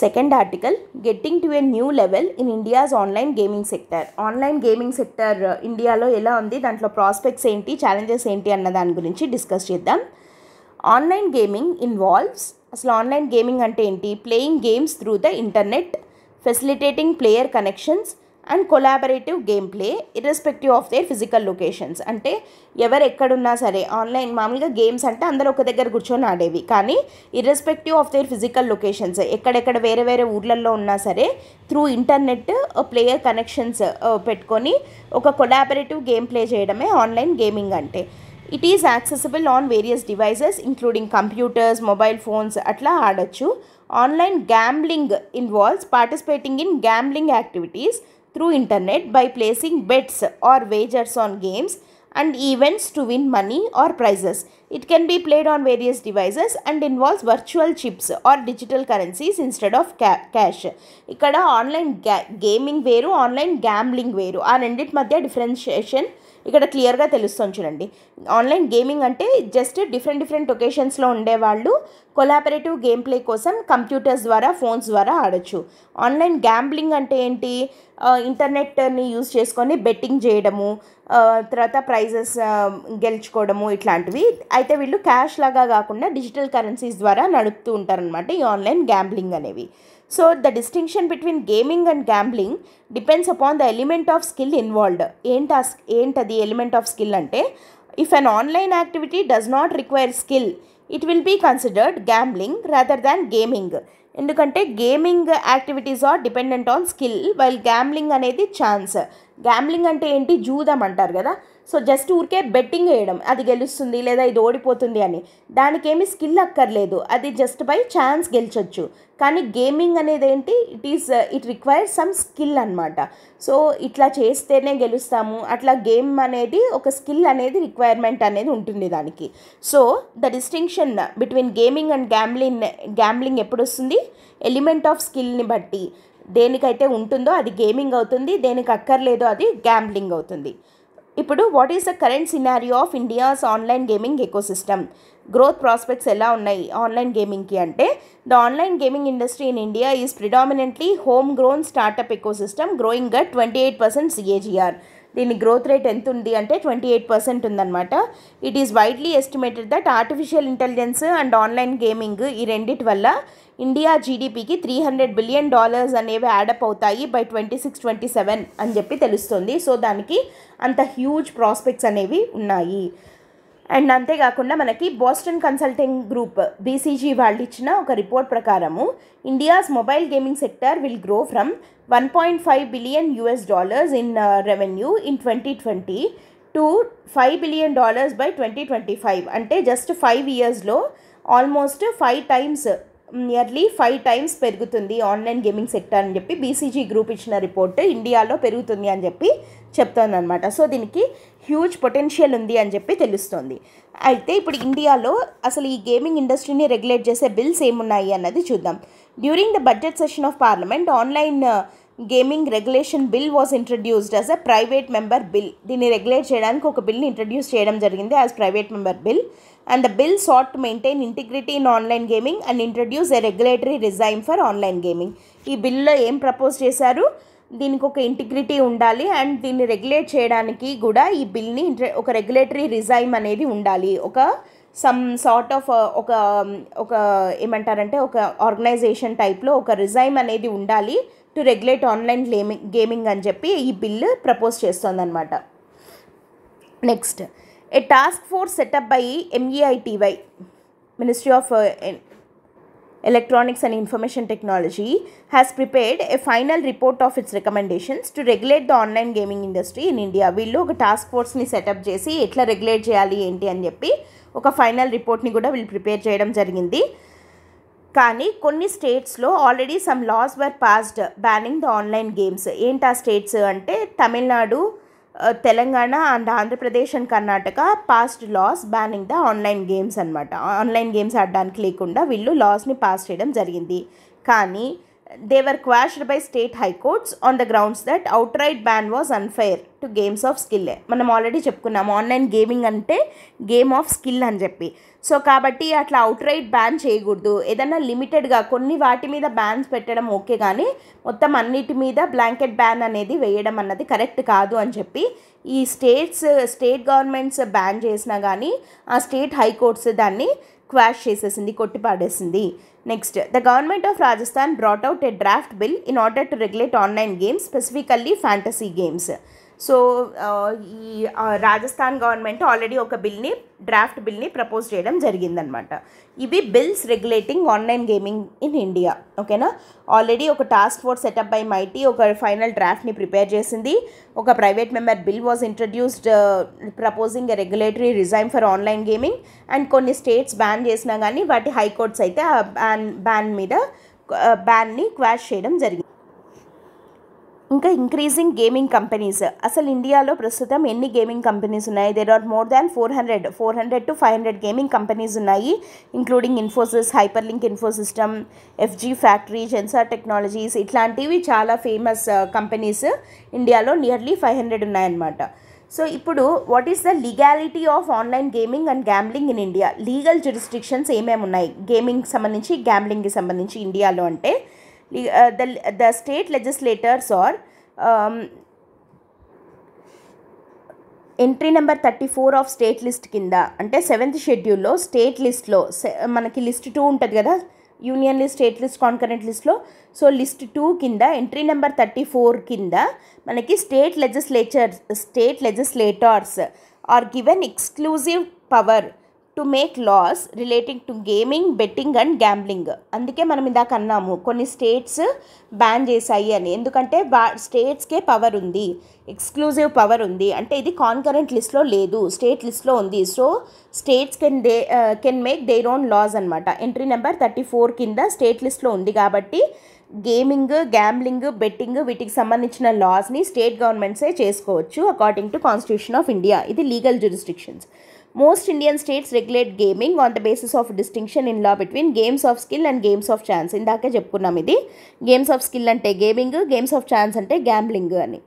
A: Second article, getting to a new level in India's online gaming sector. Online gaming sector ఇండియాలో ఎలా ఉంది, దాంట్లో ప్రాస్పెక్ట్స్ ఏంటి, ఛాలెంజెస్ ఏంటి అన్న దాని గురించి డిస్కస్ చేద్దాం. ఆన్లైన్ గేమింగ్ ఇన్వాల్వ్స్, అసలు ఆన్లైన్ గేమింగ్ అంటే ఏంటి, playing games through the internet, facilitating player connections and collaborative game play irrespective of their physical locations. అంటే ఎవరు ఎక్కడున్నా సరే ఆన్లైన్, మామూలుగా గేమ్స్ అంటే అందరూ ఒక దగ్గర కూర్చొని ఆడేవి, కానీ irrespective of their physical locations ఎక్కడెక్కడ వేరే వేరే ఊర్లలో ఉన్నా సరే త్రూ ఇంటర్నెట్ ప్లేయర్ కనెక్షన్స్ పెట్టుకొని ఒక కొలాబరేటివ్ గేమ్ ప్లే చేయడమే ఆన్లైన్ గేమింగ్ అంటే. It is accessible on various devices including computers, mobile phones అట్లా ఆడొచ్చు. Online gambling involves participating in gambling activities through internet by placing bets or wagers on games and events to win money or prizes. It can be played on various devices and involves virtual chips or digital currencies instead of cash. ఇక్కడ online gaming వేరు, online gambling వేరు. ఆ రెండింటి మధ్య differentiation ఇక్కడ క్లియర్గా తెలుస్తుంది చూడండి. ఆన్లైన్ గేమింగ్ అంటే జస్ట్ డిఫరెంట్ ఒకేషన్స్లో ఉండేవాళ్ళు కొలాబరేటివ్ గేమ్ ప్లే కోసం కంప్యూటర్స్ ద్వారా, ఫోన్స్ ద్వారా ఆడొచ్చు. ఆన్లైన్ గ్యాంబ్లింగ్ అంటే ఏంటి? ఇంటర్నెట్ని యూజ్ చేసుకొని బెట్టింగ్ చేయడము, తర్వాత ప్రైజెస్ గెలుచుకోవడము ఇట్లాంటివి. అయితే వీళ్ళు క్యాష్ లాగా కాకుండా డిజిటల్ కరెన్సీస్ ద్వారా నడుపుతూ ఉంటారనమాట ఈ ఆన్లైన్ గ్యాంబ్లింగ్ అనేవి. So the distinction between gaming and gambling depends upon the element of skill involved. ఏంటది ఎలిమెంట్ ఆఫ్ స్కిల్ అంటే, if an online activity does not require skill it will be considered gambling rather than gaming. ఎందుకంటే gaming activities are dependent on skill while gambling అనేది chance. Gambling అంటే ఏంటి? జూదం అంటారు కదా. So just ఊరికే betting వేయడం, అది గెలుస్తుంది లేదా ఇది ఓడిపోతుంది అని, దానికేమి స్కిల్ అక్కర్లేదు, అది జస్ట్ బై ఛాన్స్ గెలిచొచ్చు. కానీ గేమింగ్ అనేది ఏంటి? ఇట్ రిక్వైర్స్ సమ్ స్కిల్ అనమాట. సో ఇట్లా చేస్తేనే గెలుస్తాము, అట్లా గేమ్ అనేది ఒక స్కిల్ అనేది రిక్వైర్మెంట్ అనేది ఉంటుంది దానికి. So the distinction between gaming and gambling ఎప్పుడు వస్తుంది? ఎలిమెంట్ ఆఫ్ స్కిల్ని బట్టి దేనికైతే ఉంటుందో అది గేమింగ్ అవుతుంది, దేనికి అక్కర్లేదో అది గ్యాంబ్లింగ్ అవుతుంది. ఇప్పుడు what is the current scenario of India's online gaming ecosystem? Growth prospects ఎలా ఉన్నాయి ఆన్లైన్ గేమింగ్కి అంటే, the online gaming industry in India is predominantly home grown startup ecosystem growing at 28% CAGR. దీని గ్రోత్ రేట్ ఎంత ఉంది అంటే 28% ఉందన్నమాట. It is widely estimated that artificial intelligence and online gaming ఈ రెండిటి వల్ల ఇండియా జీడిపికి $300 బిలియన్ అనేవి యాడప్ అవుతాయి బై 26-27 అని చెప్పి తెలుస్తుంది. సో దానికి అంత హ్యూజ్ ప్రాస్పెక్ట్స్ అనేవి ఉన్నాయి. అండ్ అంతేకాకుండా మనకి బోస్టన్ కన్సల్టింగ్ గ్రూప్ BCG వాళ్ళు ఇచ్చిన ఒక రిపోర్ట్ ప్రకారము India's mobile gaming sector will grow from $1.5 billion in revenue in 2020 to $5 billion by 2025. అంటే జస్ట్ 5 yearsలో ఆల్మోస్ట్ 5 times, నియర్లీ 5 times పెరుగుతుంది ఆన్లైన్ గేమింగ్ సెక్టర్ అని చెప్పి BCG గ్రూప్ ఇచ్చిన రిపోర్ట్ ఇండియాలో పెరుగుతుంది అని చెప్పి చెప్తోంది అనమాట. సో దీనికి హ్యూజ్ పొటెన్షియల్ ఉంది అని చెప్పి తెలుస్తుంది. అయితే ఇప్పుడు ఇండియాలో అసలు ఈ గేమింగ్ ఇండస్ట్రీని రెగ్యులేట్ చేసే బిల్స్ ఏమున్నాయి అన్నది చూద్దాం. During the budget session of parliament online gaming regulation bill was introduced as a private member bill. దీన్ని రెగ్యులేట్ చేయడానికి ఒక బిల్ని ఇంట్రడ్యూస్ చేయడం జరిగింది as private member bill. And the bill sought to maintain integrity in online gaming and introduce a regulatory regime for online gaming. ఈ బిల్లో ఏం propose చేశారు? దీనికి ఒక ఇంటిగ్రిటీ ఉండాలి అండ్ దీన్ని రెగ్యులేట్ చేయడానికి కూడా ఈ బిల్ని ఒక రెగ్యులేటరీ రిజైమ్ అనేది ఉండాలి. ఒక సమ్ సార్ట్ ఆఫ్ ఒక ఏమంటారంటే ఒక ఆర్గనైజేషన్ టైప్లో ఒక రిజైమ్ అనేది ఉండాలి టు రెగ్యులేట్ ఆన్లైన్ గేమింగ్ అని చెప్పి ఈ బిల్లు ప్రపోజ్ చేస్తుంది అనమాట. Next, a task force set up by MEITY, Ministry of Electronics and Information Technology, has prepared a final report of its recommendations to regulate the online gaming industry in India. వీళ్ళు ఒక task ఫోర్స్ని setup చేసి ఎట్లా regulate చేయాలి ఏంటి అని చెప్పి ఒక final రిపోర్ట్ని కూడా వీళ్ళు ప్రిపేర్ చేయడం జరిగింది. కానీ కొన్ని స్టేట్స్లో already some loss were passed banning the online games. ఏంటి ఆ స్టేట్స్ అంటే Tamil Nadu, Telangana and Andhra Pradesh and Karnataka passed loss banning the online games అనమాట. ఆన్లైన్ గేమ్స్ ఆడడానికి లేకుండా వీళ్ళు లాస్ని పాస్ చేయడం జరిగింది. కానీ they were క్వాష్డ్ by state high courts on the grounds that out right ban was unfair to games of skill. మనం ఆల్రెడీ చెప్పుకున్నాము ఆన్లైన్ గేమింగ్ అంటే గేమ్ ఆఫ్ స్కిల్ అని చెప్పి. సో కాబట్టి అట్లా అవుట్ రైట్ బ్యాన్ చేయకూడదు, ఏదైనా లిమిటెడ్గా కొన్ని వాటి మీద బ్యాన్స్ పెట్టడం ఓకే, కానీ మొత్తం అన్నిటి మీద బ్లాంకెట్ బ్యాన్ అనేది వేయడం అన్నది కరెక్ట్ కాదు అని చెప్పి ఈ స్టేట్ గవర్నమెంట్స్ బ్యాన్ చేసినా కానీ ఆ స్టేట్ హైకోర్ట్స్ దాన్ని క్వాష్ చేసేసింది, కొట్టిపాడేసింది. Next, the government of Rajasthan brought out a draft bill in order to regulate online games, specifically fantasy games. So ఈ రాజస్థాన్ గవర్నమెంట్ ఆల్రెడీ ఒక డ్రాఫ్ట్ బిల్ని ప్రపోజ్ చేయడం జరిగిందనమాట. ఇవి bills regulating online gaming in India. ఓకేనా? ఆల్రెడీ ఒక task force set up by MeitY ఒక final డ్రాఫ్ట్ని ప్రిపేర్ చేసింది. ఒక private member bill was introduced proposing a regulatory regime for online gaming. And కొన్ని స్టేట్స్ బ్యాన్ చేసినా కానీ వాటి హైకోర్ట్స్ అయితే ఆ బ్యాన్ని క్వాష్ చేయడం జరిగింది. ఇంకా ఇంక్రీజింగ్ గేమింగ్ కంపెనీస్. అసలు ఇండియాలో ప్రస్తుతం ఎన్ని గేమింగ్ కంపెనీస్ ఉన్నాయి? There are more than 400 to 500 gaming companies ఉన్నాయి, including Infosys, Hyperlink InfoSystem, FG factory, Zensar technologies, ఇట్లాంటివి చాలా ఫేమస్ కంపెనీస్ ఇండియాలో నియర్లీ 500 ఉన్నాయన్నమాట. సో ఇప్పుడు what is the legality of online gaming and gambling in India? Legal జ్యూరిస్డిక్షన్స్ ఏమేమి ఉన్నాయి గేమింగ్కి సంబంధించి, గ్యాంబ్లింగ్కి సంబంధించి ఇండియాలో అంటే? The state legislators or entry number 34 of state list కింద, అంటే 7th షెడ్యూల్లో స్టేట్ లిస్ట్లో మనకి లిస్ట్ 2 ఉంటుంది కదా, union list, state list, concurrent లిస్ట్లో. సో లిస్ట్ 2 కింద ఎంట్రీ నెంబర్ 34 కింద మనకి state legislators are given exclusive power to make laws relating to gaming, betting and gambling. అందుకే మనం ఇందాక అన్నాము కొన్ని స్టేట్స్ బ్యాన్ చేశాయి అని, ఎందుకంటే స్టేట్స్కే పవర్ ఉంది, ఎక్స్క్లూజివ్ పవర్ ఉంది. అంటే ఇది కాన్కరెంట్ లిస్ట్లో లేదు, స్టేట్ లిస్ట్లో ఉంది. So states can make their own laws అనమాట. ఎంట్రీ నెంబర్ 34 కింద స్టేట్ లిస్ట్లో ఉంది కాబట్టి గేమింగ్, గ్యాంబ్లింగ్, బెట్టింగ్ వీటికి సంబంధించిన లాస్ని స్టేట్ గవర్నమెంట్సే చేసుకోవచ్చు according to constitution of India. ఇది legal jurisdictions. Most Indian states regulate gaming on the basis of distinction in law between games of skill and games of chance. ఇందాకే చెప్పుకున్నాం ఇది. Games of skill అంటే gaming, games of chance అంటే gambling అని.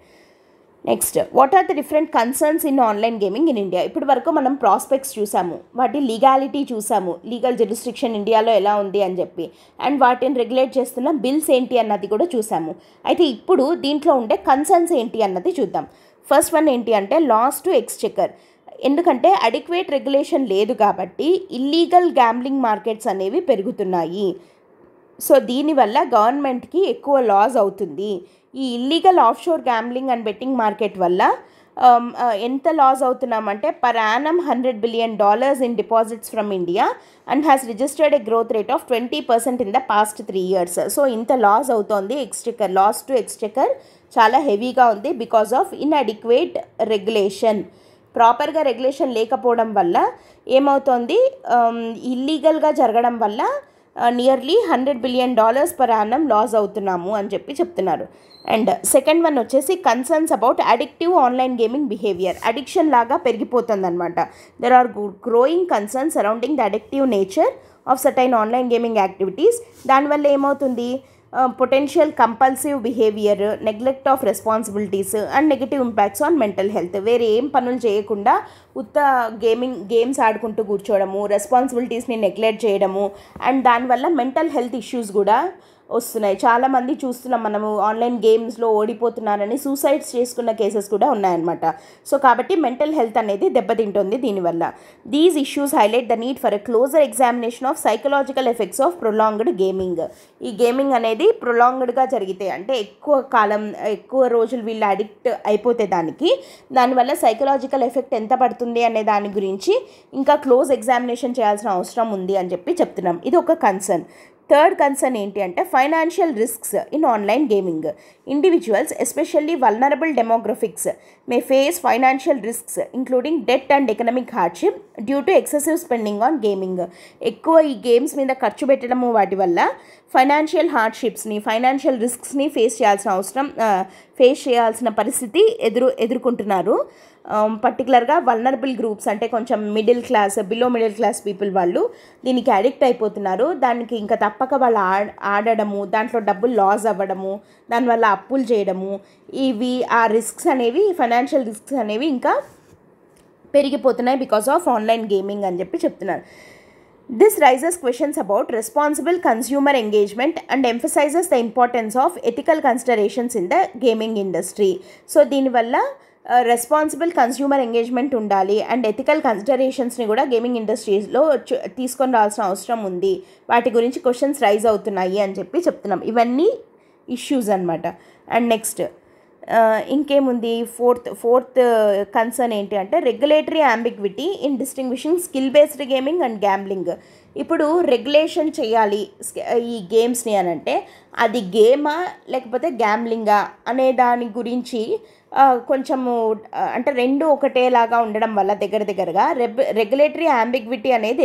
A: Next, what are the different concerns in online gaming in India? ఇప్పటి వరకు మనం prospects చూసాము, వాటి లీగాలిటీ చూసాము, లీగల్ జ్యూరిస్డిక్షన్ ఇండియాలో ఎలా ఉంది అని చెప్పి, అండ్ వాటిని రెగ్యులేట్ చేస్తున్న బిల్స్ ఏంటి అన్నది కూడా చూసాము. అయితే ఇప్పుడు దీంట్లో ఉండే కన్సర్న్స్ ఏంటి అన్నది చూద్దాం. ఫస్ట్ వన్ ఏంటి అంటే లాస్ టు ఎక్స్చెకర్. ఎందుకంటే అడిక్వేట్ రెగ్యులేషన్ లేదు కాబట్టి ఇల్లీగల్ గ్యాంబ్లింగ్ మార్కెట్స్ అనేవి పెరుగుతున్నాయి. సో దీనివల్ల గవర్నమెంట్కి ఎక్కువ లాస్ అవుతుంది. ఈ illegal offshore gambling and betting market వల్ల ఎంత లాస్ అవుతున్నామంటే per annum $100 billion in deposits from India and has registered a growth rate of 20% in the past 3 years. So ఇంత లాస్ అవుతోంది. లాస్ టు ఎక్స్చెకర్ చాలా హెవీగా ఉంది బికాస్ ఆఫ్ ఇన్అడిక్వేట్ రెగ్యులేషన్. ప్రాపర్గా regulation లేకపోవడం వల్ల ఏమవుతోంది, ఇల్లీగల్గా జరగడం వల్ల nearly $100 billion per annum loss అవుతున్నాము అని చెప్పి చెప్తున్నారు. అండ్ సెకండ్ వన్ వచ్చేసి concerns about addictive online gaming behaviour. Addiction లాగా పెరిగిపోతుంది అనమాట. There are growing concerns surrounding the addictive nature of certain online gaming activities. దానివల్ల ఏమవుతుంది, potential compulsive behaviour, neglect of responsibilities and negative impacts on mental health. వేరే ఏం పనులు చేయకుండా ఉత్త గేమ్స్ ఆడుకుంటూ కూర్చోవడము, రెస్పాన్సిబిలిటీస్ని నెగ్లెక్ట్ చేయడము, అండ్ దానివల్ల మెంటల్ హెల్త్ ఇష్యూస్ కూడా వస్తున్నాయి. చాలామంది చూస్తున్నాం మనము, ఆన్లైన్ గేమ్స్లో ఓడిపోతున్నారని సూసైడ్స్ చేసుకున్న కేసెస్ కూడా ఉన్నాయన్నమాట. సో కాబట్టి మెంటల్ హెల్త్ అనేది దెబ్బతింటుంది దీనివల్ల. These issues highlight the need for a closure examination of psychological effects of prolonged gaming. ఈ గేమింగ్ అనేది ప్రొలాంగ్డ్గా జరిగితే, అంటే ఎక్కువ రోజులు వీళ్ళు అడిక్ట్ అయిపోతే దానివల్ల సైకలాజికల్ ఎఫెక్ట్ ఎంత పడుతుంది అనే దాని గురించి ఇంకా క్లోజ్ ఎగ్జామినేషన్ చేయాల్సిన అవసరం ఉంది అని చెప్పి చెప్తున్నాం. ఇది ఒక కన్సర్న్. థర్డ్ కన్సర్న్ ఏంటి అంటే financial risks in online gaming. Individuals especially vulnerable demographics May face financial risks including debt and economic hardship due to excessive spending on gaming. ఎక్కువ ఈ గేమ్స్ మీద ఖర్చు పెట్టడము వాటి వల్ల ఫైనాన్షియల్ హార్డ్షిప్స్ని, ఫైనాన్షియల్ రిస్క్స్ని ఫేస్ చేయాల్సిన పరిస్థితి ఎదుర్కొంటున్నారు. పర్టికులర్గా వల్నరబుల్ గ్రూప్స్ అంటే కొంచెం బిలో మిడిల్ క్లాస్ పీపుల్ వాళ్ళు దీనికి అడిక్ట్ అయిపోతున్నారు. దానికి ఇంకా తప్పక వాళ్ళు ఆడడము, దాంట్లో డబ్బులు లాస్ అవ్వడము, దానివల్ల అప్పులు చేయడము, ఫైనాన్షియల్ రిస్క్స్ అనేవి ఇంకా పెరిగిపోతున్నాయి బికాస్ ఆఫ్ ఆన్లైన్ గేమింగ్ అని చెప్పి చెప్తున్నారు. This raises questions about responsible consumer engagement and emphasizes the importance of ethical considerations in the gaming industry. So దీనివల్ల రెస్పాన్సిబుల్ కన్స్యూమర్ ఎంగేజ్మెంట్ ఉండాలి అండ్ ఎథికల్ కన్సిడరేషన్స్ని కూడా గేమింగ్ ఇండస్ట్రీస్లో తీసుకొని రావాల్సిన అవసరం ఉంది. వాటి గురించి క్వశ్చన్స్ రైజ్ అవుతున్నాయి అని చెప్పి చెప్తున్నాం. ఇవన్నీ ఇష్యూస్ అనమాట. అండ్ నెక్స్ట్ ఇంకేముంది, ఫోర్త్ కన్సర్న్ ఏంటి అంటే regulatory ambiguity in distinguishing skill based gaming and gambling. ఇప్పుడు రెగ్యులేషన్ చేయాలి ఈ గేమ్స్ని అని అంటే అది గేమా లేకపోతే గ్యాంబ్లింగా అనే దాని గురించి కొంచెము అంటే రెండు ఒకటేలాగా ఉండడం వల్ల దగ్గరగా రెగ్యులేటరీ అంబిగ్విటీ అనేది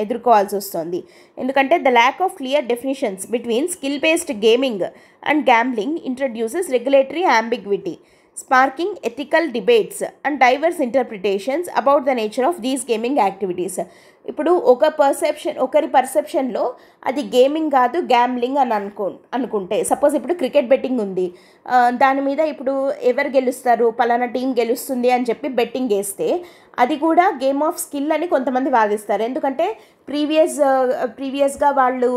A: ఎదుర్కోవాల్సి వస్తుంది. ఎందుకంటే the lack of clear definitions between skill based gaming and gambling introduces regulatory ambiguity, sparking ethical debates and diverse interpretations about the nature of these gaming activities. ఇప్పుడు ఒకరి పర్సెప్షన్లో అది గేమింగ్ కాదు గ్యాంబ్లింగ్ అని అనుకుంటే, సపోజ్ ఇప్పుడు క్రికెట్ బెట్టింగ్ ఉంది, దాని మీద ఇప్పుడు ఎవరు గెలుస్తారు, పలానా టీం గెలుస్తుంది అని చెప్పి బెట్టింగ్ వేస్తే అది కూడా గేమ్ ఆఫ్ స్కిల్ అని కొంతమంది వాదిస్తారు. ఎందుకంటే ప్రీవియస్గా వాళ్ళు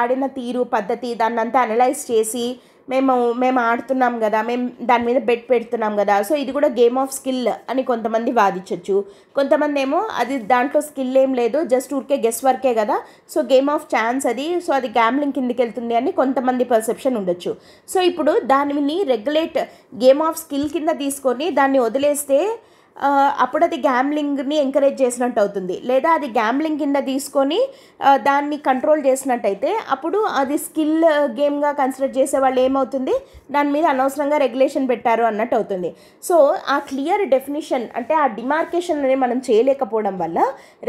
A: ఆడిన తీరు పద్ధతి దాన్నంతా అనలైజ్ చేసి మేము ఆడుతున్నాం కదా, మేము దాని మీద బెట్ పెడుతున్నాం కదా, సో ఇది కూడా గేమ్ ఆఫ్ స్కిల్ అని కొంతమంది వాదించవచ్చు. కొంతమంది ఏమో అది దాంట్లో స్కిల్ ఏం లేదు, జస్ట్ ఊరికే గెస్ వర్కే కదా, సో గేమ్ ఆఫ్ ఛాన్స్ అది, సో అది గ్యాంబ్లింగ్ కిందకి వెళ్తుంది అని కొంతమంది పర్సెప్షన్ ఉండొచ్చు. సో ఇప్పుడు దానిని గేమ్ ఆఫ్ స్కిల్ కింద తీసుకొని దాన్ని వదిలేస్తే అప్పుడు అది గ్యాంబ్లింగ్ని ఎంకరేజ్ చేసినట్టు అవుతుంది. లేదా అది గ్యాంబ్లింగ్ కింద తీసుకొని దాన్ని కంట్రోల్ చేసినట్టయితే అప్పుడు అది స్కిల్ గేమ్గా కన్సిడర్ చేసే వాళ్ళు ఏమవుతుంది, దాని మీద అనవసరంగా రెగ్యులేషన్ పెట్టారు అన్నట్టు అవుతుంది. సో ఆ క్లియర్ డెఫినిషన్ అంటే ఆ డిమార్కేషన్ అనేది మనం చేయలేకపోవడం వల్ల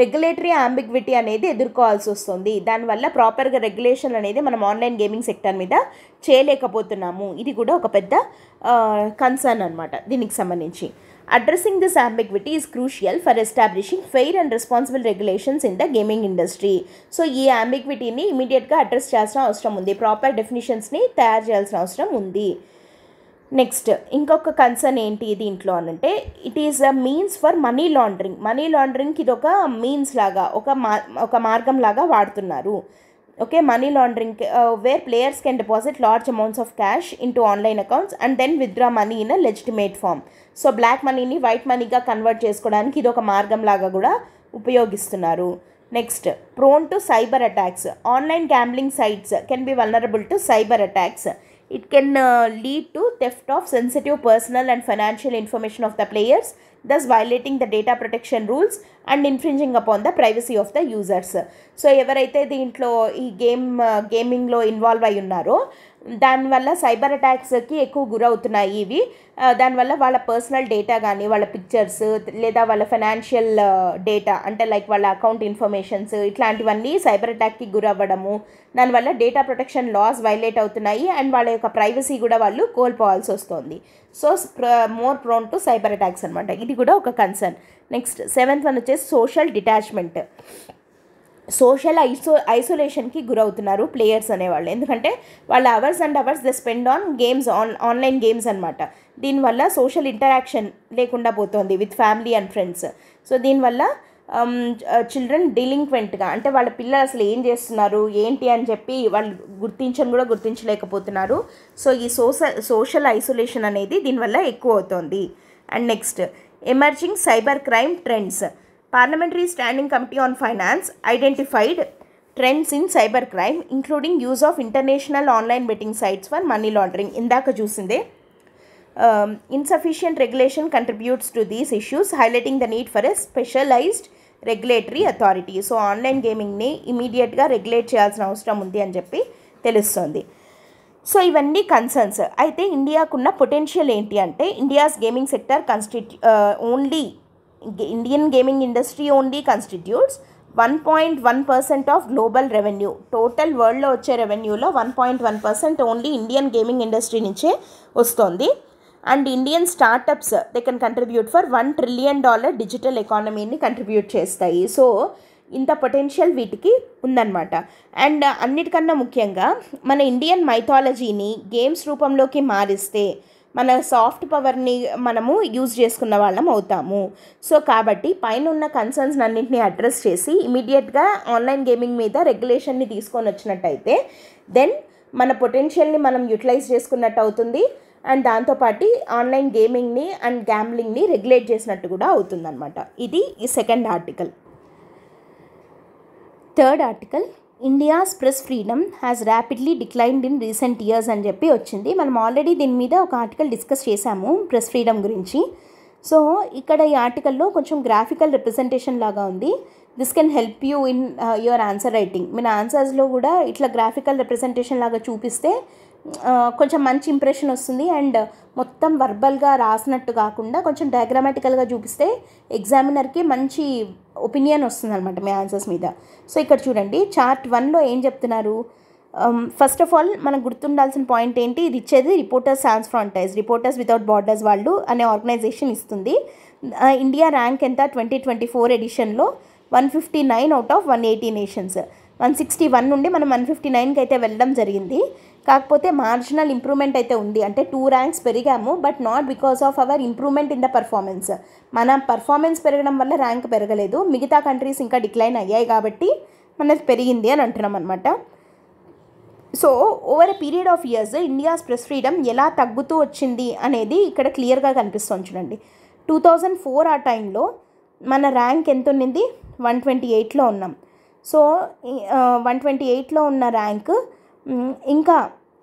A: రెగ్యులేటరీ అంబిగ్విటీ అనేది ఎదుర్కోవాల్సి వస్తుంది. దానివల్ల ప్రాపర్గా రెగ్యులేషన్ అనేది మనం ఆన్లైన్ గేమింగ్ సెక్టర్ మీద చేయలేకపోతున్నాము. ఇది కూడా ఒక పెద్ద కన్సర్న్ అనమాట దీనికి సంబంధించి. Addressing this ambiguity is crucial for establishing fair and responsible regulations in the gaming industry. So ఈ ambiguityని ఇమీడియట్గా అడ్రస్ చేయాల్సిన అవసరం ఉంది, ప్రాపర్ డెఫినిషన్స్ని తయారు చేయాల్సిన అవసరం ఉంది. నెక్స్ట్ ఇంకొక కన్సర్న్ ఏంటి దీంట్లో అనంటే, it is a means for money లాండరింగ్కి ఇది ఒక మీన్స్ లాగా ఒక మార్గం లాగా వాడుతున్నారు. Okay, money laundering where players can deposit large amounts of cash into online accounts and then withdraw money in a legitimate form. So black మనీని white మనీగా కన్వర్ట్ చేసుకోవడానికి ఇది ఒక మార్గం లాగా కూడా ఉపయోగిస్తున్నారు. Next, prone to cyber attacks. Online gambling sites can be vulnerable to cyber attacks. It can lead to theft of sensitive personal and financial information of the players, thus violating the data protection rules and infringing upon the privacy of the users. So ఎవరైతే దీంట్లో ఈ గేమింగ్లో involve అయి ఉన్నారో దానివల్ల cyber అటాక్స్కి ఎక్కువ గురవుతున్నాయి ఇవి. దానివల్ల వాళ్ళ పర్సనల్ డేటా కానీ వాళ్ళ పిక్చర్స్ లేదా వాళ్ళ ఫైనాన్షియల్ డేటా అంటే లైక్ వాళ్ళ అకౌంట్ ఇన్ఫర్మేషన్స్ ఇట్లాంటివన్నీ సైబర్ అటాక్కి గురవ్వడము, దానివల్ల డేటా ప్రొటెక్షన్ లాస్ వైలేట్ అవుతున్నాయి అండ్ వాళ్ళ యొక్క ప్రైవసీ కూడా వాళ్ళు కోల్పోవాల్సి వస్తుంది. So more prone to cyber attacks అనమాట. ఇది కూడా ఒక కన్సర్న్. నెక్స్ట్ 7th వన్ వచ్చేసి సోషల్ డిటాచ్మెంట్. సోషల్ ఐసోలేషన్కి గురవుతున్నారు ప్లేయర్స్ అనేవాళ్ళు. ఎందుకంటే వాళ్ళ hours and hours they spend on games, online games అనమాట. దీనివల్ల సోషల్ ఇంటరాక్షన్ లేకుండా పోతుంది with family and friends. So దీనివల్ల చిల్డ్రన్ డిలింక్వెంట్గా అంటే వాళ్ళ పిల్లలు అసలు ఏం చేస్తున్నారు ఏంటి అని చెప్పి వాళ్ళు గుర్తించలేకపోతున్నారు. సో ఈ సోషల్ ఐసోలేషన్ అనేది దీనివల్ల ఎక్కువ అవుతుంది. And next, emerging cyber crime trends. Parliamentary Standing Committee on Finance identified trends in cybercrime, including use of international online betting sites for money laundering. ఇందాక చూసిందే insufficient regulation contributes to these issues, highlighting the need for a specialized regulatory authority. So online గేమింగ్ని ఇమీడియట్గా regulate చేయాల్సిన అవసరం ఉంది అని చెప్పి తెలుస్తుంది. సో ఇవన్నీ కన్సర్న్స్. అయితే ఇండియాకున్న పొటెన్షియల్ ఏంటి అంటే, India's gaming sector Indian gaming industry only constitutes 1.1% of global revenue. Total వరల్డ్లో వచ్చే రెవెన్యూలో 1.1% ఓన్లీ ఇండియన్ గేమింగ్ ఇండస్ట్రీ నుంచే వస్తుంది. And Indian startups they can contribute for $1 trillion digital ఎకానమీని కంట్రిబ్యూట్ చేస్తాయి. సో ఇంత పొటెన్షియల్ వీటికి ఉందన్నమాట. అండ్ అన్నిటికన్నా ముఖ్యంగా మన ఇండియన్ మైథాలజీని గేమ్స్ రూపంలోకి మారిస్తే మన సాఫ్ట్ పవర్ని మనము యూజ్ చేసుకున్న వాళ్ళం అవుతాము. సో కాబట్టి పైన ఉన్న కన్సర్న్స్ అన్నింటినీ అడ్రస్ చేసి ఇమీడియట్గా ఆన్లైన్ గేమింగ్ మీద రెగ్యులేషన్ని తీసుకొని వచ్చినట్టయితే దెన్ మన పొటెన్షియల్ని మనం యూటిలైజ్ చేసుకున్నట్టు అవుతుంది. అండ్ దాంతోపాటు ఆన్లైన్ గేమింగ్ని అండ్ గ్యాంబ్లింగ్ని రెగ్యులేట్ చేసినట్టు కూడా అవుతుందన్నమాట. ఇది ఈ second article. Third article, India's press freedom has rapidly declined in recent years అని చెప్పి వచ్చింది. మనం ఆల్రెడీ దీని మీద ఒక ఆర్టికల్ డిస్కస్ చేశాము ప్రెస్ ఫ్రీడమ్ గురించి. సో ఇక్కడ ఈ ఆర్టికల్లో కొంచెం గ్రాఫికల్ రిప్రజెంటేషన్ లాగా ఉంది. This can help you in your answer writing. మన ఆన్సర్స్లో కూడా ఇట్లా గ్రాఫికల్ రిప్రజెంటేషన్ లాగా చూపిస్తే కొంచెం మంచి ఇంప్రెషన్ వస్తుంది. అండ్ మొత్తం వర్బల్గా రాసినట్టు కాకుండా కొంచెం డయాగ్రామాటికల్గా చూపిస్తే ఎగ్జామినర్కి మంచి ఒపీనియన్ వస్తుంది అనమాట మీ ఆన్సర్స్ మీద. సో ఇక్కడ చూడండి చార్ట్ 1లో ఏం చెప్తున్నారు. ఫస్ట్ ఆఫ్ ఆల్ మనకు గుర్తుండాల్సిన పాయింట్ ఏంటి, ఇది ఇచ్చేది reporters sans frontieres, reporters without borders వాళ్ళు అనే ఆర్గనైజేషన్ ఇస్తుంది. ఇండియా ర్యాంక్ ఎంత 2024 ఎడిషన్లో 159 అవుట్ ఆఫ్ 180 నేషన్స్. 161 నుండి మనం 159కి అయితే వెళ్ళడం జరిగింది. కాకపోతే మార్జినల్ ఇంప్రూవ్మెంట్ అయితే ఉంది, అంటే 2 ర్యాంక్స్ పెరిగాము, but not because of our improvement in the performance. మన పర్ఫార్మెన్స్ పెరగడం వల్ల ర్యాంక్ పెరగలేదు, మిగతా కంట్రీస్ ఇంకా డిక్లైన్ అయ్యాయి కాబట్టి మనది పెరిగింది అని అంటున్నాం అనమాట. So over a period of years India's press freedom ఎలా తగ్గుతూ వచ్చింది అనేది ఇక్కడ క్లియర్గా కనిపిస్తుంది చూడండి. 2004 ఆ టైంలో మన ర్యాంక్ ఎంత ఉన్నింది, 128లో ఉన్నాం. సో 128లో ఉన్న ర్యాంక్ ఇంకా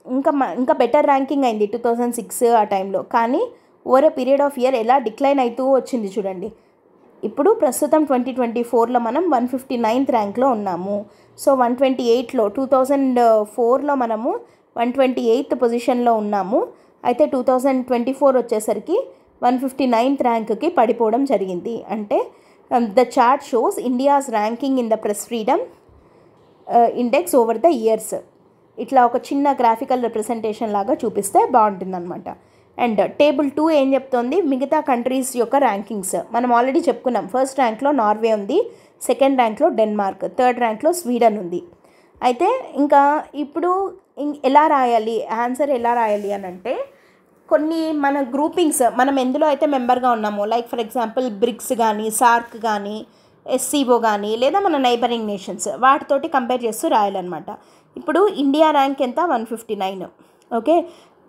A: ఇంకా ఇంకా బెటర్ ర్యాంకింగ్ అయింది 2006 ఆ టైంలో. కానీ over a period of year ఎలా డిక్లైన్ అవుతూ వచ్చింది చూడండి. ఇప్పుడు ప్రస్తుతం 2024లో మనం 159th ర్యాంక్లో ఉన్నాము. సో 128లో 2004లో మనము 128th పొజిషన్లో ఉన్నాము. అయితే 2024 వచ్చేసరికి 159th ర్యాంక్కి పడిపోవడం జరిగింది. అంటే the chart shows India's ranking in the press freedom index over the years. ఇట్లా ఒక చిన్న గ్రాఫికల్ రిప్రజెంటేషన్ లాగా చూపిస్తే బాగుంటుంది అనమాట. అండ్ టేబుల్ 2 ఏం చెప్తోంది, మిగతా కంట్రీస్ యొక్క ర్యాంకింగ్స్ మనం ఆల్రెడీ చెప్పుకున్నాం. ఫస్ట్ ర్యాంక్లో నార్వే ఉంది, సెకండ్ ర్యాంక్లో డెన్మార్క్, థర్డ్ ర్యాంక్లో స్వీడన్ ఉంది. అయితే ఇంకా ఇప్పుడు ఎలా రాయాలి, ఆన్సర్ ఎలా రాయాలి అని అంటే కొన్ని మన గ్రూపింగ్స్ మనం ఎందులో అయితే మెంబర్గా ఉన్నామో, లైక్ ఫర్ ఎగ్జాంపుల్ బ్రిక్స్ కానీ, సార్క్ కానీ, ఎస్సీఓ కానీ, లేదా మన నైబరింగ్ నేషన్స్, వాటితోటి కంపేర్ చేస్తూ రాయాలన్నమాట. ఇప్పుడు ఇండియా ర్యాంక్ ఎంత, 159. ఓకే,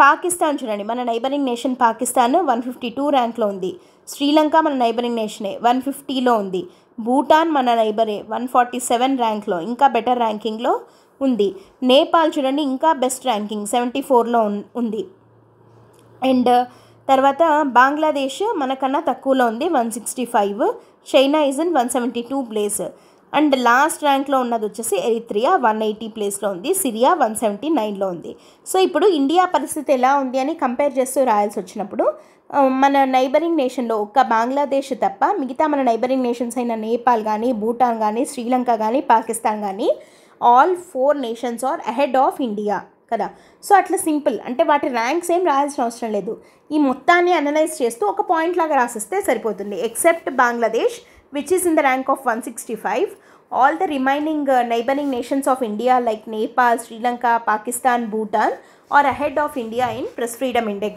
A: పాకిస్తాన్ చూడండి, మన నైబరింగ్ నేషన్ పాకిస్తాన్ 152 ర్యాంక్లో ఉంది. శ్రీలంక మన నైబరింగ్ నేషనే 150లో ఉంది. భూటాన్ మన నైబరే 147 ర్యాంక్లో, ఇంకా బెటర్ ర్యాంకింగ్లో ఉంది. నేపాల్ చూడండి ఇంకా బెస్ట్ ర్యాంకింగ్ 74లో ఉంది. అండ్ తర్వాత బంగ్లాదేశ్ మనకన్నా తక్కువలో ఉంది 165. China is in 172 place. And last ర్యాంక్లో ఉన్నది వచ్చేసి ఎరిత్రియా 180 ప్లేస్లో ఉంది. సిరియా 179లో ఉంది. సో ఇప్పుడు ఇండియా పరిస్థితి ఎలా ఉంది అని కంపేర్ చేస్తూ రాయాల్సి వచ్చినప్పుడు మన నైబరింగ్ నేషన్లో ఒక్క బంగ్లాదేశ్ తప్ప మిగతా మన నైబరింగ్ నేషన్స్ అయిన నేపాల్ కానీ, భూటాన్ కానీ, శ్రీలంక కానీ, పాకిస్తాన్ కానీ all 4 nations are ahead of India కదా. సో అట్లా సింపుల్, అంటే వాటి ర్యాంక్స్ ఏం రాయాల్సిన అవసరం లేదు. ఈ మొత్తాన్ని అనలైజ్ చేస్తూ ఒక పాయింట్ లాగా రాసిస్తే సరిపోతుంది. Except Bangladesh which is in the rank of 165, all the remaining neighboring nations of India like Nepal, Sri Lanka, Pakistan, Bhutan are ahead of India in press freedom index.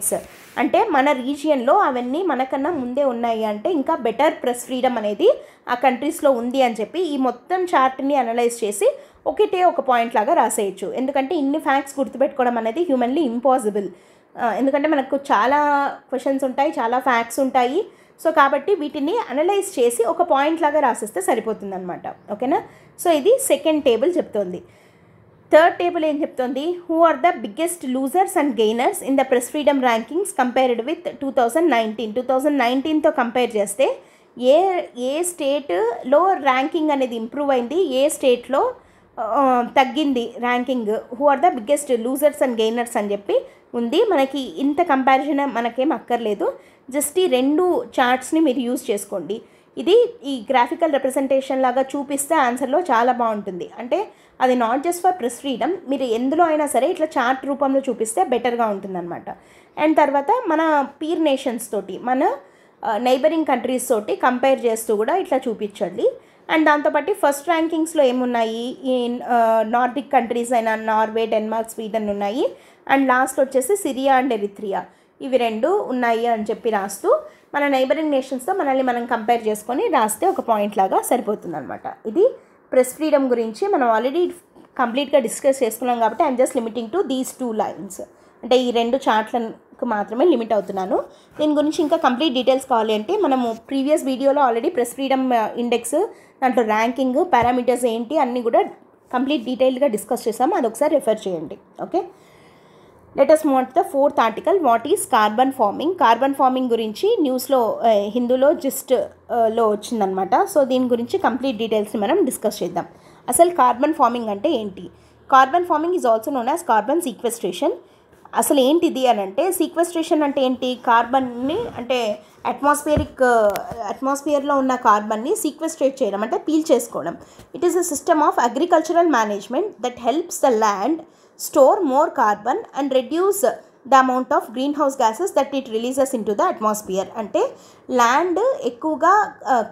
A: అంటే మన రీజియన్లో అవన్నీ మనకన్నా ముందే ఉన్నాయి, అంటే ఇంకా బెటర్ ప్రెస్ ఫ్రీడమ్ అనేది ఆ కంట్రీస్లో ఉంది అని చెప్పి ఈ మొత్తం చార్ట్ని అనలైజ్ చేసి ఒకటే ఒక పాయింట్ లాగా రాసేయచ్చు. ఎందుకంటే ఇన్ని ఫ్యాక్ట్స్ గుర్తుపెట్టుకోవడం అనేది హ్యూమన్లీ ఇంపాసిబుల్. ఎందుకంటే మనకు చాలా క్వశ్చన్స్ ఉంటాయి, చాలా ఫ్యాక్ట్స్ ఉంటాయి. సో కాబట్టి వీటిని అనలైజ్ చేసి ఒక పాయింట్ లాగా రాసిస్తే సరిపోతుందన్నమాట. ఓకేనా. సో ఇది సెకండ్ టేబుల్ చెప్తోంది. థర్డ్ టేబుల్ ఏం చెప్తోంది, who are the biggest losers and gainers in the press freedom rankings compared with 2019. 2019తో కంపేర్ చేస్తే ఏ స్టేట్లో ర్యాంకింగ్ అనేది ఇంప్రూవ్ అయింది, ఏ స్టేట్లో తగ్గింది ranking, who are the biggest losers and gainers అని చెప్పి ఉంది. మనకి ఇంత కంపారిజన్ మనకేం అక్కర్లేదు, జస్ట్ ఈ 2 చార్ట్స్ని మీరు యూజ్ చేసుకోండి. ఇది ఈ గ్రాఫికల్ రిప్రజెంటేషన్ లాగా చూపిస్తే ఆన్సర్లో చాలా బాగుంటుంది. అంటే అది not just for press freedom, మీరు ఎందులో అయినా సరే ఇట్లా చార్ట్ రూపంలో చూపిస్తే బెటర్గా ఉంటుందన్నమాట. అండ్ తర్వాత మన పీర్ నేషన్స్ తోటి, మన నైబరింగ్ కంట్రీస్ తోటి కంపేర్ చేస్తూ కూడా ఇట్లా చూపించండి. అండ్ దాంతోపాటు ఫస్ట్ ర్యాంకింగ్స్లో ఏమున్నాయి, ఈ నార్డిక్ కంట్రీస్ అయిన నార్వే, డెన్మార్క్, స్వీడన్ ఉన్నాయి. అండ్ లాస్ట్ వచ్చేసి సిరియా అండ్ ఎరిత్రియా, ఇవి 2 ఉన్నాయి అని చెప్పి రాస్తూ మన నైబరింగ్ నేషన్స్తో మనల్ని మనం కంపేర్ చేసుకొని రాస్తే ఒక పాయింట్ లాగా సరిపోతుందన్నమాట. ఇది ప్రెస్ ఫ్రీడమ్ గురించి మనం ఆల్రెడీ కంప్లీట్గా డిస్కస్ చేసుకున్నాం కాబట్టి I'm just limiting to these 2 lines. అంటే ఈ 2 చార్ట్లకు మాత్రమే లిమిట్ అవుతున్నాను. దీని గురించి ఇంకా కంప్లీట్ డీటెయిల్స్ కావాలి అంటే మనము ప్రీవియస్ వీడియోలో ఆల్రెడీ ప్రెస్ ఫ్రీడమ్ ఇండెక్స్, దాంట్లో ర్యాంకింగ్, పారామీటర్స్ ఏంటి అన్నీ కూడా కంప్లీట్ డీటెయిల్గా డిస్కస్ చేసాము, అది ఒకసారి రెఫర్ చేయండి. Okay, let us move on to the 4th article. What is carbon farming. Carbon farming గురించి న్యూస్లో హిందూలో జిస్ట్లో వచ్చిందనమాట. సో దీని గురించి కంప్లీట్ డీటెయిల్స్ని మనం డిస్కస్ చేద్దాం. అసలు కార్బన్ ఫార్మింగ్ అంటే ఏంటి? Carbon farming is also known as carbon sequestration. అసలు ఏంటిది అని అంటే సీక్వెస్ట్రేషన్ అంటే ఏంటి, కార్బన్ని అంటే అట్మాస్ఫియర్లో ఉన్న కార్బన్ని సీక్వెస్ట్రేట్ చేయడం అంటే పీల్ చేసుకోవడం. It is a system of agricultural management that helps the land store more carbon and reduce the amount of green house gases that it releases in to the atmosphere. అంటే land ఎక్కువగా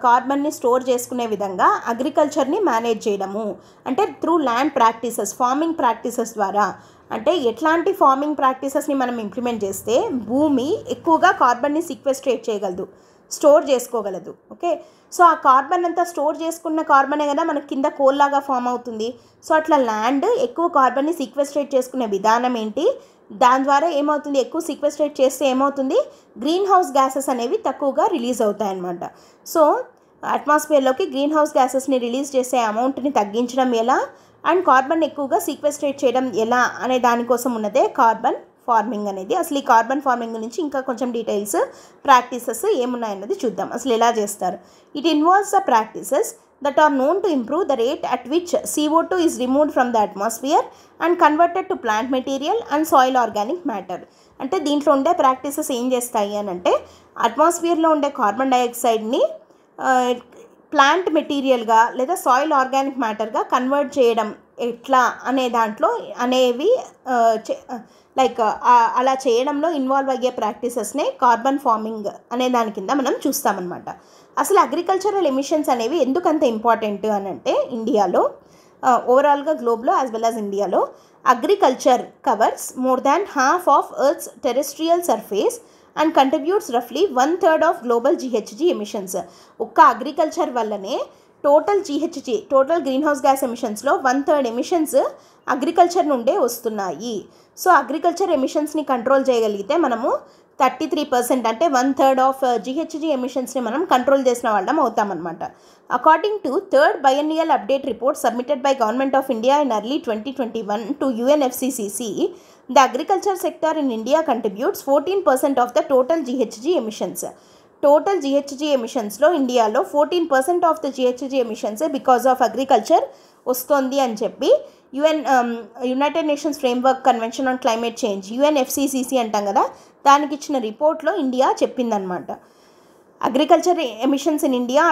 A: కార్బన్ని store చేసుకునే విధంగా అగ్రికల్చర్ని manage చేయడము అంటే through land practices, farming practices ద్వారా. అంటే ఎట్లాంటి farming ప్రాక్టీసెస్ని మనం ఇంప్లిమెంట్ చేస్తే భూమి ఎక్కువగా కార్బన్ని సీక్వెస్ట్రేట్ చేయగలదు, స్టోర్ చేసుకోగలదు. ఓకే, సో ఆ కార్బన్ అంతా స్టోర్ చేసుకున్న కార్బనే కదా మనకి కింద కోల్ లాగా ఫామ్ అవుతుంది. సో అట్లా ల్యాండ్ ఎక్కువ కార్బన్ని సీక్వెస్ట్రేట్ చేసుకునే విధానం ఏంటి, దాని ద్వారా ఏమవుతుంది, ఎక్కువ సీక్వెస్ట్రేట్ చేస్తే ఏమవుతుంది, గ్రీన్ హౌస్ గ్యాసెస్ అనేవి తక్కువగా రిలీజ్ అవుతాయన్నమాట. సో అట్మాస్ఫియర్లోకి గ్రీన్ హౌస్ గ్యాసెస్ని రిలీజ్ చేసే అమౌంట్ని తగ్గించడం ఎలా అండ్ కార్బన్ ఎక్కువగా సీక్వెస్ట్రేట్ చేయడం ఎలా అనే దానికోసం ఉన్నదే కార్బన్ ఫార్మింగ్ అనేది. అసలు ఈ కార్బన్ ఫార్మింగ్ గురించి ఇంకా కొంచెం డీటెయిల్స్, ప్రాక్టీసెస్ ఏమున్నాయన్నది చూద్దాం. అసలు ఎలా చేస్తారు. It involves the practices that are known to improve the rate at which CO2 is removed from the atmosphere and converted to plant material and soil organic matter. అంటే దీంట్లో ఉండే ప్రాక్టీసెస్ ఏం చేస్తాయి అని అంటే అట్మాస్ఫియర్లో ఉండే కార్బన్ డైఆక్సైడ్ని ప్లాంట్ మెటీరియల్గా లేదా soil organic మ్యాటర్గా convert చేయడం ఎట్లా అనే దాంట్లో అనేవి లైక్ అలా చేయడంలో ఇన్వాల్వ్ అయ్యే ప్రాక్టీసెస్నే కార్బన్ ఫార్మింగ్ అనే దాని కింద మనం చూస్తామన్నమాట. అసలు అగ్రికల్చరల్ ఎమిషన్స్ అనేవి ఎందుకంత ఇంపార్టెంట్ అని అంటే ఇండియాలో, ఓవరాల్గా గ్లోబ్లో యాజ్ వెల్ యాజ్ ఇండియాలో agriculture covers more than half of earth's terrestrial surface and contributes రఫ్లీ 1/3 ఆఫ్ గ్లోబల్ GHG ఎమిషన్స్. ఒక్క అగ్రికల్చర్ వల్లనే total GHG, total green house gas ఎమిషన్స్లో 1/3 ఎమిషన్స్ అగ్రికల్చర్ నుండే వస్తున్నాయి. సో అగ్రికల్చర్ ఎమిషన్స్ని కంట్రోల్ చేయగలిగితే మనము 33% అంటే 1/3 ఆఫ్ GHG ఎమిషన్స్ని మనం కంట్రోల్ చేసిన వాళ్ళం అవుతామన్నమాట. According to third biennial update report submitted by government of India in early 2021 to UNFCCC, the agriculture sector in India contributes 14% of the total GHG emissions. Total GHG ఎమిషన్స్లో ఇండియాలో 14% of the GHG emissions because of agriculture వస్తుంది అని చెప్పి United Nations Framework Convention on Climate Change, UNFCCC అంటాం కదా, దానికి ఇచ్చిన రిపోర్ట్లో ఇండియా చెప్పిందనమాట. Agriculture emissions in India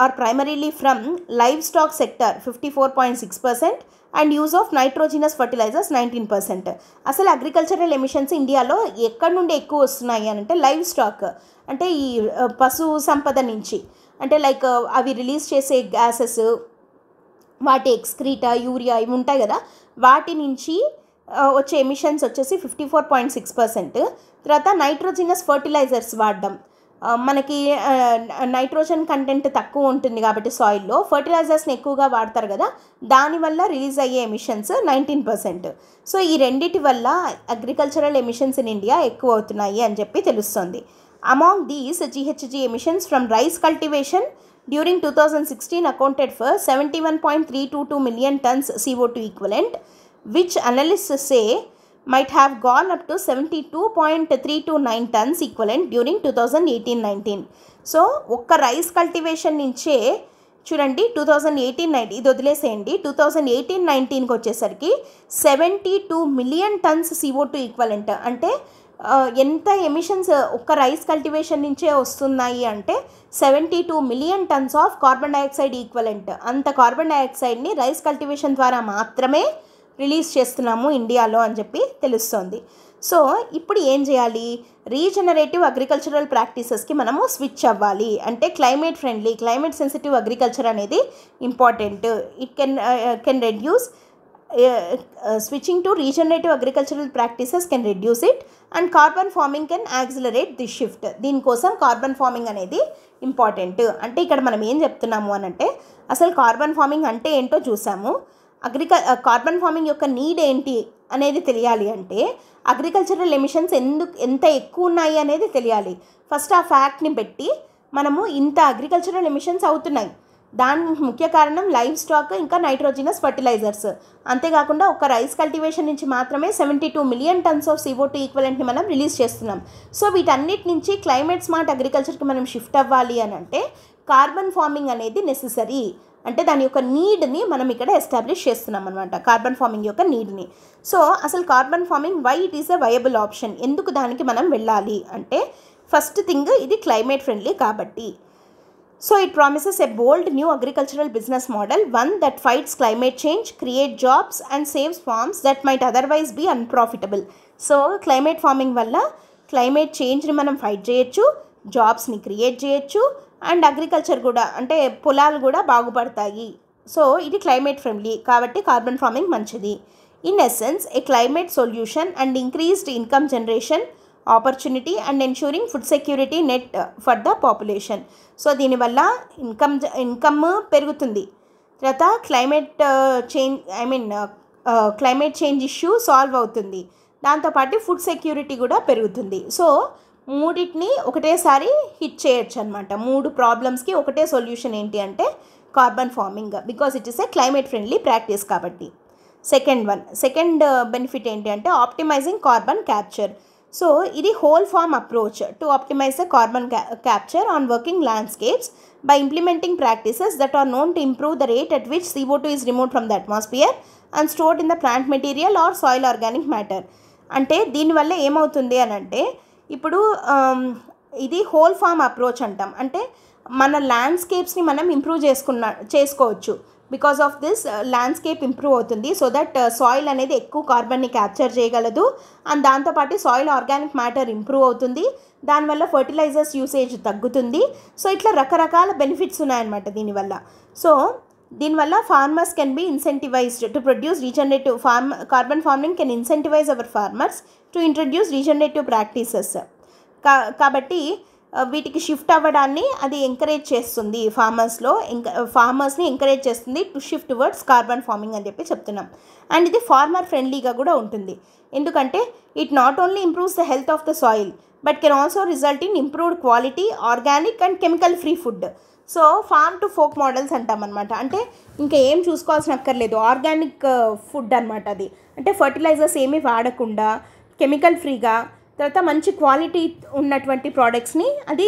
A: are primarily from livestock sector 54.6% and use of nitrogenous fertilisers 19%. అసలు అగ్రికల్చరల్ ఎమిషన్స్ ఇండియాలో ఎక్కడి నుండి ఎక్కువ వస్తున్నాయి అని అంటే లైవ్ స్టాక్ అంటే ఈ పశు సంపద నుంచి, అంటే లైక్ అవి రిలీజ్ చేసే గ్యాసెస్, వాటి ఎక్స్క్రీటా, యూరియా ఇవి ఉంటాయి కదా, వాటి నుంచి వచ్చే ఎమిషన్స్ వచ్చేసి 54.6%. తర్వాత నైట్రోజినస్ ఫర్టిలైజర్స్ వాడడం, మనకి నైట్రోజన్ కంటెంట్ తక్కువ ఉంటుంది కాబట్టి సాయిల్లో ఫర్టిలైజర్స్ని ఎక్కువగా వాడతారు కదా, దానివల్ల రిలీజ్ అయ్యే ఎమిషన్స్ 19%. సో ఈ రెండిటి వల్ల అగ్రికల్చరల్ ఎమిషన్స్ ఇన్ ఇండియా ఎక్కువ అవుతున్నాయి అని చెప్పి తెలుస్తుంది. Among these GHG emissions from rice cultivation during 2016 accounted for 71.322 million tons CO2 equivalent, which analysts say might have gone up to 72.329 tons equivalent during 2018-19. So ఒక్క rice cultivation నుంచే చూడండి 2018-19 ఇది వదిలేసేయండి, 2018-19కి వచ్చేసరికి 72 మిలియన్ టన్స్ CO2 ఈక్వలెంట్. అంటే ఎంత emissions ఒక్క rice cultivation నుంచే వస్తున్నాయి అంటే 72 million tons of carbon dioxide equivalent. అంత కార్బన్ డైఆక్సైడ్ని రైస్ కల్టివేషన్ ద్వారా మాత్రమే రిలీజ్ చేస్తున్నాము ఇండియాలో అని చెప్పి తెలుస్తోంది. సో ఇప్పుడు ఏం చేయాలి, రీజనరేటివ్ అగ్రికల్చరల్ ప్రాక్టీసెస్కి మనము స్విచ్ అవ్వాలి. అంటే climate friendly, climate sensitive agriculture అనేది important. It can reduce switching to regenerative agricultural practices can reduce it and carbon farming can accelerate this shift. దీనికోసం కార్బన్ ఫార్మింగ్ అనేది ఇంపార్టెంట్. అంటే ఇక్కడ మనం ఏం చెప్తున్నాము అని అంటే అసలు కార్బన్ ఫార్మింగ్ అంటే ఏంటో చూసాము. కార్బన్ ఫార్మింగ్ యొక్క నీడ్ ఏంటి అనేది తెలియాలి అంటే అగ్రికల్చరల్ ఎమిషన్స్ ఎంత ఎక్కువ ఉన్నాయి అనేది తెలియాలి. ఫస్ట్ ఆ ఫ్యాక్ట్ని పెట్టి మనము ఇంత అగ్రికల్చరల్ ఎమిషన్స్ అవుతున్నాయి, దానికి ముఖ్య కారణం లైవ్ స్టాక్ ఇంకా నైట్రోజినస్ ఫర్టిలైజర్స్. అంతేకాకుండా ఒక రైస్ కల్టివేషన్ నుంచి మాత్రమే 72 మిలియన్ టన్స్ ఆఫ్ CO2 ఈక్వలెంట్ని మనం రిలీజ్ చేస్తున్నాం. సో వీటన్నిటి నుంచి క్లైమేట్ స్మార్ట్ అగ్రికల్చర్కి మనం షిఫ్ట్ అవ్వాలి అని అంటే కార్బన్ ఫార్మింగ్ అనేది నెసెసరీ. అంటే దాని యొక్క నీడ్ని మనం ఇక్కడ ఎస్టాబ్లిష్ చేస్తున్నాం అనమాట, కార్బన్ ఫార్మింగ్ యొక్క నీడ్ని. సో అసలు carbon farming why it is a viable option, ఎందుకు దానికి మనం వెళ్ళాలి అంటే ఫస్ట్ థింగ్ ఇది క్లైమేట్ ఫ్రెండ్లీ కాబట్టి. So it promises a bold new agricultural business model, one that fights climate change, create jobs and saves farms that might otherwise be unprofitable. So climate farming వల్ల climate చేంజ్ని మనం fight చేయొచ్చు, జాబ్స్ని create చేయొచ్చు, and agriculture కూడా అంటే పొలాలు కూడా బాగుపడతాయి. సో ఇది క్లైమేట్ ఫ్రెండ్లీ కాబట్టి కార్బన్ ఫార్మింగ్ మంచిది. In essence A climate solution and increased income generation opportunity and ensuring food security net for the population. So దీనివల్ల ఇన్కమ్ పెరుగుతుంది, తర్వాత క్లైమేట్ చేంజ్ ఇష్యూ సాల్వ్ అవుతుంది, దాంతోపాటు ఫుడ్ సెక్యూరిటీ కూడా పెరుగుతుంది. సో మూడింటిని ఒకటేసారి హిట్ చేయొచ్చు అనమాట. 3 ప్రాబ్లమ్స్కి ఒకటే సొల్యూషన్ ఏంటి అంటే carbon farming, because it is a climate friendly practice కాబట్టి. సెకండ్ బెనిఫిట్ ఏంటి అంటే ఆప్టిమైజింగ్ కార్బన్ క్యాప్చర్. సో ఇది whole farm approach to optimise the carbon capture on working landscapes by implementing practices that are known to improve the rate at which CO2 is removed from the atmosphere and stored in the plant material or soil organic matter. అంటే దీనివల్ల ఏమవుతుంది అని అంటే ఇప్పుడు ఇది whole farm approach అంటాం, అంటే మన ల్యాండ్స్కేప్స్ని మనం ఇంప్రూవ్ చేసుకోవచ్చు. Because of this landscape improve అవుతుంది, సో దట్ సాయిల్ అనేది ఎక్కువ కార్బన్ని క్యాప్చర్ చేయగలదు, అండ్ దాంతోపాటు సాయిల్ ఆర్గానిక్ మ్యాటర్ ఇంప్రూవ్ అవుతుంది, దానివల్ల ఫర్టిలైజర్స్ యూసేజ్ తగ్గుతుంది. సో ఇట్లా రకరకాల బెనిఫిట్స్ ఉన్నాయన్నమాట దీనివల్ల. సో దీనివల్ల farmers can be incentivised to produce regenerative carbon farming can incentivise our farmers to introduce regenerative practices. కాబట్టి వీటికి షిఫ్ట్ అవ్వడాన్ని అది ఎంకరేజ్ చేస్తుంది, ఫార్మర్స్ని ఎంకరేజ్ చేస్తుంది to shift towards carbon farming అని చెప్పి చెప్తున్నాం. అండ్ ఇది ఫార్మర్ ఫ్రెండ్లీగా కూడా ఉంటుంది, ఎందుకంటే it not only improves the health of the soil but can also result in improved quality organic and chemical free food. So farm to fork models అంటాం అనమాట, అంటే ఇంకా ఏం చూసుకోవాల్సిన అక్కర్లేదు, ఆర్గానిక్ ఫుడ్ అనమాట అది. అంటే ఫర్టిలైజర్స్ ఏమీ వాడకుండా కెమికల్ ఫ్రీగా తర్వాత మంచి క్వాలిటీ ఉన్నటువంటి ప్రోడక్ట్స్ని అది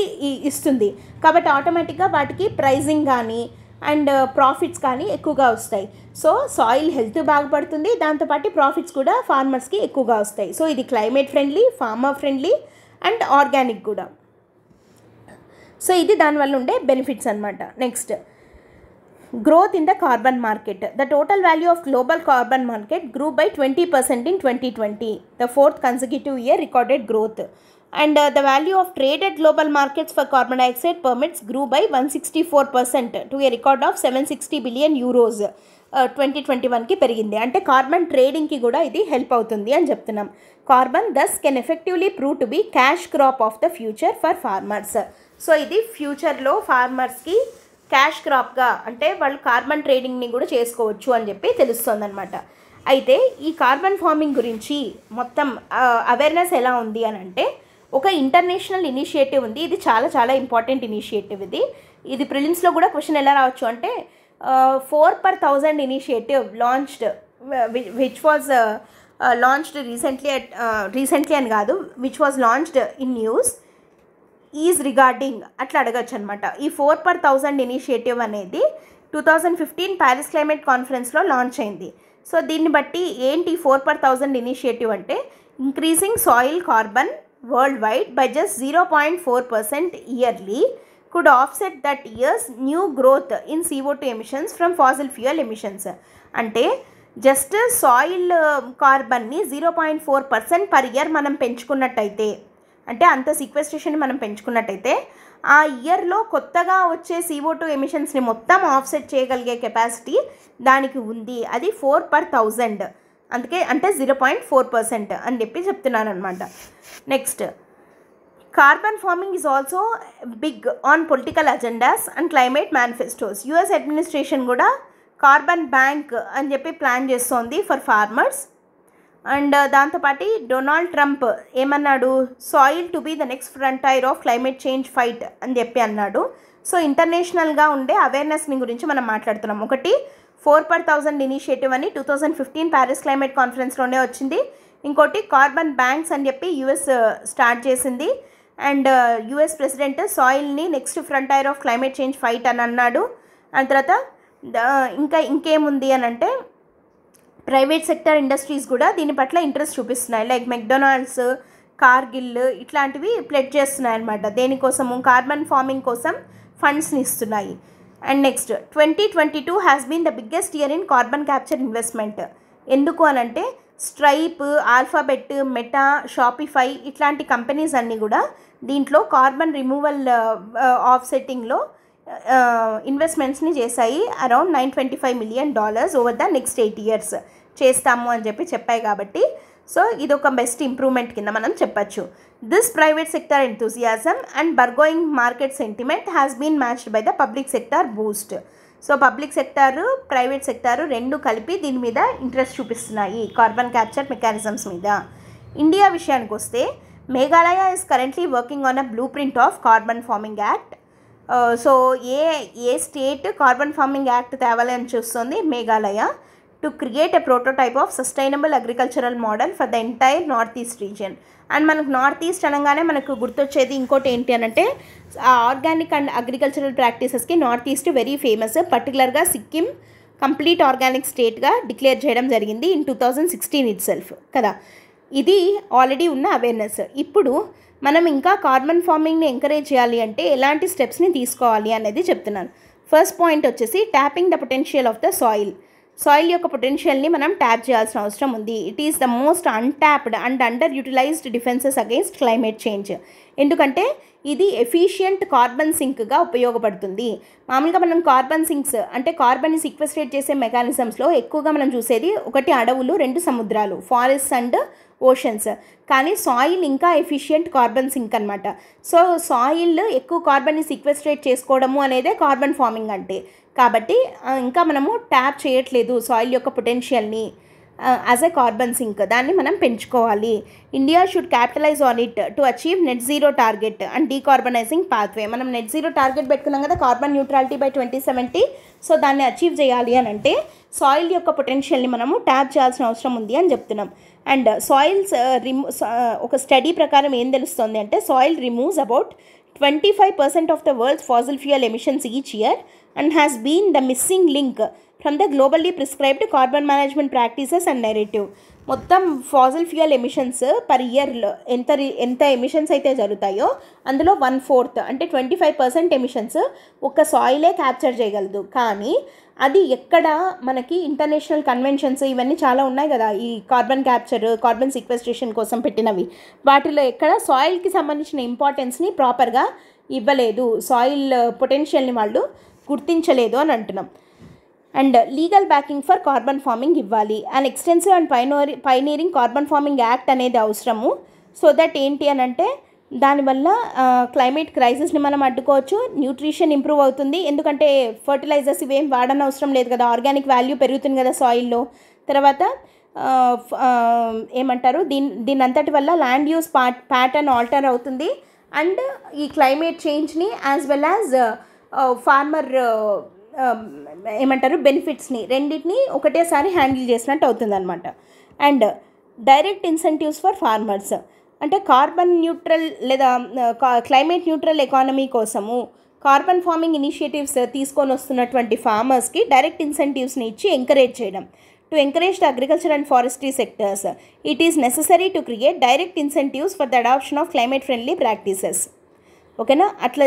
A: ఇస్తుంది. కాబట్టి ఆటోమేటిక్గా వాటికి ప్రైజింగ్ కానీ అండ్ ప్రాఫిట్స్ కానీ ఎక్కువగా వస్తాయి. సో సాయిల్ హెల్త్ బాగుపడుతుంది, దాంతోపాటు ప్రాఫిట్స్ కూడా ఫార్మర్స్కి ఎక్కువగా వస్తాయి. సో ఇది climate friendly, farmer friendly and organic కూడా. సో ఇది దానివల్ల ఉండే బెనిఫిట్స్ అనమాట. Next, growth in the carbon market. The total value of global carbon market grew by 20% in 2020, the 4th consecutive year recorded growth. And the value of traded global markets for carbon dioxide permits grew by 164% to a record of 760 billion euros 2021కి పెరిగింది. అంటే carbon ట్రేడింగ్కి కూడా ఇది help అవుతుంది అని చెప్తున్నాం. Carbon thus can effectively prove to be cash crop of the future for farmers. So ఇది ఫ్యూచర్లో ఫార్మర్స్కి cash క్రాప్గా, అంటే వాళ్ళు కార్బన్ ట్రేడింగ్ని కూడా చేసుకోవచ్చు అని చెప్పి తెలుస్తుంది అనమాట. అయితే ఈ కార్బన్ ఫార్మింగ్ గురించి మొత్తం అవేర్నెస్ ఎలా ఉంది అని అంటే ఒక ఇంటర్నేషనల్ ఇనిషియేటివ్ ఉంది, ఇది చాలా చాలా ఇంపార్టెంట్ ఇనిషియేటివ్. ఇది ప్రిలిమ్స్లో కూడా క్వశ్చన్ ఎలా రావచ్చు అంటే 4/1000 initiative launched which was launched recently అని కాదు, which was launched in news is regarding అట్లా అడగచ్చు అనమాట. ఈ 4/1000 ఇనిషియేటివ్ అనేది 2015 ప్యారిస్ క్లైమేట్ కాన్ఫరెన్స్లో లాంచ్ అయింది. సో దీన్ని బట్టి ఏంటి 4/1000 ఇనిషియేటివ్ అంటే increasing soil carbon world wide by just 0.4% yearly could offset that years new growth in CO2 emissions from fossil fuel emissions. అంటే జస్ట్ సాయిల్ కార్బన్ని 0.4% పర్ ఇయర్ మనం పెంచుకున్నట్టయితే, అంటే అంత సీక్వెస్ట్రేషన్ మనం పెంచుకున్నట్టయితే ఆ ఇయర్లో కొత్తగా వచ్చే CO2 ఎమిషన్స్ని మొత్తం ఆఫ్సెట్ చేయగలిగే కెపాసిటీ దానికి ఉంది. అది 4/1000, అందుకే అంటే 0.4% అని చెప్పి చెప్తున్నాను అనమాట. Next, carbon farming is also big on political agendas and climate manifestos. US administration కూడా కార్బన్ బ్యాంక్ అని చెప్పి ప్లాన్ చేస్తోంది ఫర్ ఫార్మర్స్. అండ్ దాంతోపాటు డొనాల్డ్ ట్రంప్ ఏమన్నాడు, soil to be the next frontier of climate change fight అని చెప్పి అన్నాడు. So ఇంటర్నేషనల్గా ఉండే అవేర్నెస్ని గురించి మనం మాట్లాడుతున్నాం. ఒకటి 4/1000 ఇనిషియేటివ్ అని 2015 ప్యారిస్ క్లైమేట్ కాన్ఫరెన్స్లోనే వచ్చింది. ఇంకోటి కార్బన్ బ్యాంక్స్ అని చెప్పి US స్టార్ట్ చేసింది. అండ్ US ప్రెసిడెంట్ సాయిల్ని next frontier of climate change fight అని అన్నాడు. అండ్ తర్వాత ఇంకా ఇంకేముంది అని అంటే ప్రైవేట్ సెక్టర్ ఇండస్ట్రీస్ కూడా దీని పట్ల ఇంట్రెస్ట్ చూపిస్తున్నాయి. లైక్ మెక్డొనాల్డ్స్, కార్గిల్ ఇట్లాంటివి ప్లెడ్జ్ చేస్తున్నాయి అనమాట. దేనికోసము? కార్బన్ ఫార్మింగ్ కోసం ఫండ్స్ని ఇస్తున్నాయి. And next 2022 has been the biggest year in carbon capture investment. ఎందుకు అనంటే స్ట్రైప్, ఆల్ఫాబెట్, మెటా, షాపిఫై ఇట్లాంటి కంపెనీస్ అన్నీ కూడా దీంట్లో కార్బన్ రిమూవల్ ఆఫ్సెట్టింగ్లో ఇన్వెస్ట్మెంట్స్ని చేశాయి. Around $925 million over the next 8 years చేస్తాము అని చెప్పాయి కాబట్టి సో ఇది ఒక బెస్ట్ ఇంప్రూవ్మెంట్ కింద మనం చెప్పచ్చు. This private sector enthusiasm and burgeoning market sentiment has been matched by the public sector boost. So public sector, private sector రెండు కలిపి దీని మీద ఇంట్రెస్ట్ చూపిస్తున్నాయి, కార్బన్ క్యాప్చర్ మెకానిజమ్స్ మీద. ఇండియా విషయానికి వస్తే Meghalaya is currently working on a blueprint of carbon farming act. So ఏ state carbon farming act తేవాలని చూస్తుంది? Meghalaya. To create a prototype of sustainable agricultural model for the entire north east region. And మనకు north east అనగానే మనకు గుర్తొచ్చేది ఇంకోటి ఏంటి అనంటే ఆర్గానిక్ అండ్ అగ్రికల్చరల్ ప్రాక్టీసెస్కి నార్త్ ఈస్ట్ వెరీ ఫేమస్. పర్టికులర్గా సిక్కిం కంప్లీట్ ఆర్గానిక్ స్టేట్గా డిక్లేర్ చేయడం జరిగింది ఇన్ 2016 ఇట్ సెల్ఫ్ కదా. ఇది ఆల్రెడీ ఉన్న అవేర్నెస్. ఇప్పుడు మనం ఇంకా కార్బన్ ఫార్మింగ్ని ఎంకరేజ్ చేయాలి అంటే ఎలాంటి స్టెప్స్ని తీసుకోవాలి అనేది చెప్తున్నాను. ఫస్ట్ పాయింట్ వచ్చేసి tapping the potential of the soil యొక్క పొటెన్షియల్ని మనం ట్యాప్ చేయాల్సిన అవసరం ఉంది. It is the most untapped and under utilised defences against climate change. ఎందుకంటే ఇది ఎఫిషియంట్ కార్బన్ సింక్గా ఉపయోగపడుతుంది. మామూలుగా మనం కార్బన్ సింక్స్ అంటే కార్బన్ని సిక్వెస్ట్రేట్ చేసే మెకానిజమ్స్లో ఎక్కువగా మనం చూసేది ఒకటి అడవులు, 2 సముద్రాలు, ఫారెస్ట్ అండ్ ఓషన్స్. కానీ సాయిల్ ఇంకా ఎఫిషియంట్ కార్బన్ సింక్ అనమాట. సో సాయిల్ ఎక్కువ కార్బన్ని సిక్వెస్ట్రేట్ చేసుకోవడము అనేదే కార్బన్ ఫార్మింగ్ అంటే. కాబట్టి ఇంకా మనము ట్యాప్ చేయట్లేదు సాయిల్ యొక్క పొటెన్షియల్ని యాజ్ ఎ కార్బన్ సింక్. దాన్ని మనం పెంచుకోవాలి. India should capitalise on it to achieve net zero target and decarbonising pathway. మనం నెట్ జీరో టార్గెట్ పెట్టుకున్నాం కదా, కార్బన్ న్యూట్రాలిటీ బై 2070. సో దాన్ని అచీవ్ చేయాలి అని అంటే సాయిల్ యొక్క పొటెన్షియల్ని మనము ట్యాప్ చేయాల్సిన అవసరం ఉంది అని చెప్తున్నాం. అండ్ సాయిల్స్ ఒక స్టడీ ప్రకారం ఏం తెలుస్తుంది అంటే soil removes about 25% of the world's fossil fuel emissions each year and has been the missing link from the globally prescribed carbon management practices and narrative. మొత్తం ఫాసిల్ ఫ్యూయల్ ఎమిషన్స్ పర్ ఇయర్లో ఎంత emissions అయితే జరుగుతాయో అందులో 1/4 అంటే 25% emissions ఒక సాయిలే capture చేయగలదు. కానీ అది ఎక్కడ మనకి ఇంటర్నేషనల్ కన్వెన్షన్స్ ఇవన్నీ చాలా ఉన్నాయి కదా, ఈ కార్బన్ క్యాప్చర్, కార్బన్ సిక్వెస్ట్రేషన్ కోసం పెట్టినవి, వాటిలో ఎక్కడ సాయిల్కి సంబంధించిన ఇంపార్టెన్స్ని ప్రాపర్గా ఇవ్వలేదు, సాయిల్ పొటెన్షియల్ని వాళ్ళు గుర్తించలేదు అని అంటున్నాం. And legal backing for carbon farming ఇవ్వాలి. And extensive and pioneering carbon farming act అనేది అవసరము. సో దట్ ఏంటి అని అంటే దానివల్ల క్లైమేట్ క్రైసిస్ని మనం అడ్డుకోవచ్చు, న్యూట్రిషన్ ఇంప్రూవ్ అవుతుంది. ఎందుకంటే ఫర్టిలైజర్స్ ఇవేం వాడని అవసరం లేదు కదా, ఆర్గానిక్ వాల్యూ పెరుగుతుంది కదా సాయిల్లో. తర్వాత ఏమంటారు దీని అంతటి వల్ల ల్యాండ్ యూస్ ప్యాటర్న్ ఆల్టర్ అవుతుంది. అండ్ ఈ క్లైమేట్ చేంజ్ని యాజ్ వెల్ యాజ్ ఫార్మర్ ఏమంటారు బెనిఫిట్స్ని రెండింటిని ఒకటేసారి హ్యాండిల్ చేసినట్టు అవుతుంది అనమాట. And direct incentives for farmers అంటే కార్బన్ న్యూట్రల్ లేదా క్లైమేట్ న్యూట్రల్ ఎకానమీ కోసము కార్బన్ ఫార్మింగ్ ఇనిషియేటివ్స్ తీసుకొని వస్తున్నటువంటి ఫార్మర్స్కి డైరెక్ట్ ఇన్సెంటివ్స్ని ఇచ్చి ఎంకరేజ్ చేయడం. To encourage the agriculture and forestry sectors it is necessary to create direct incentives for the adoption of climate friendly practices. ఓకేనా, అట్లా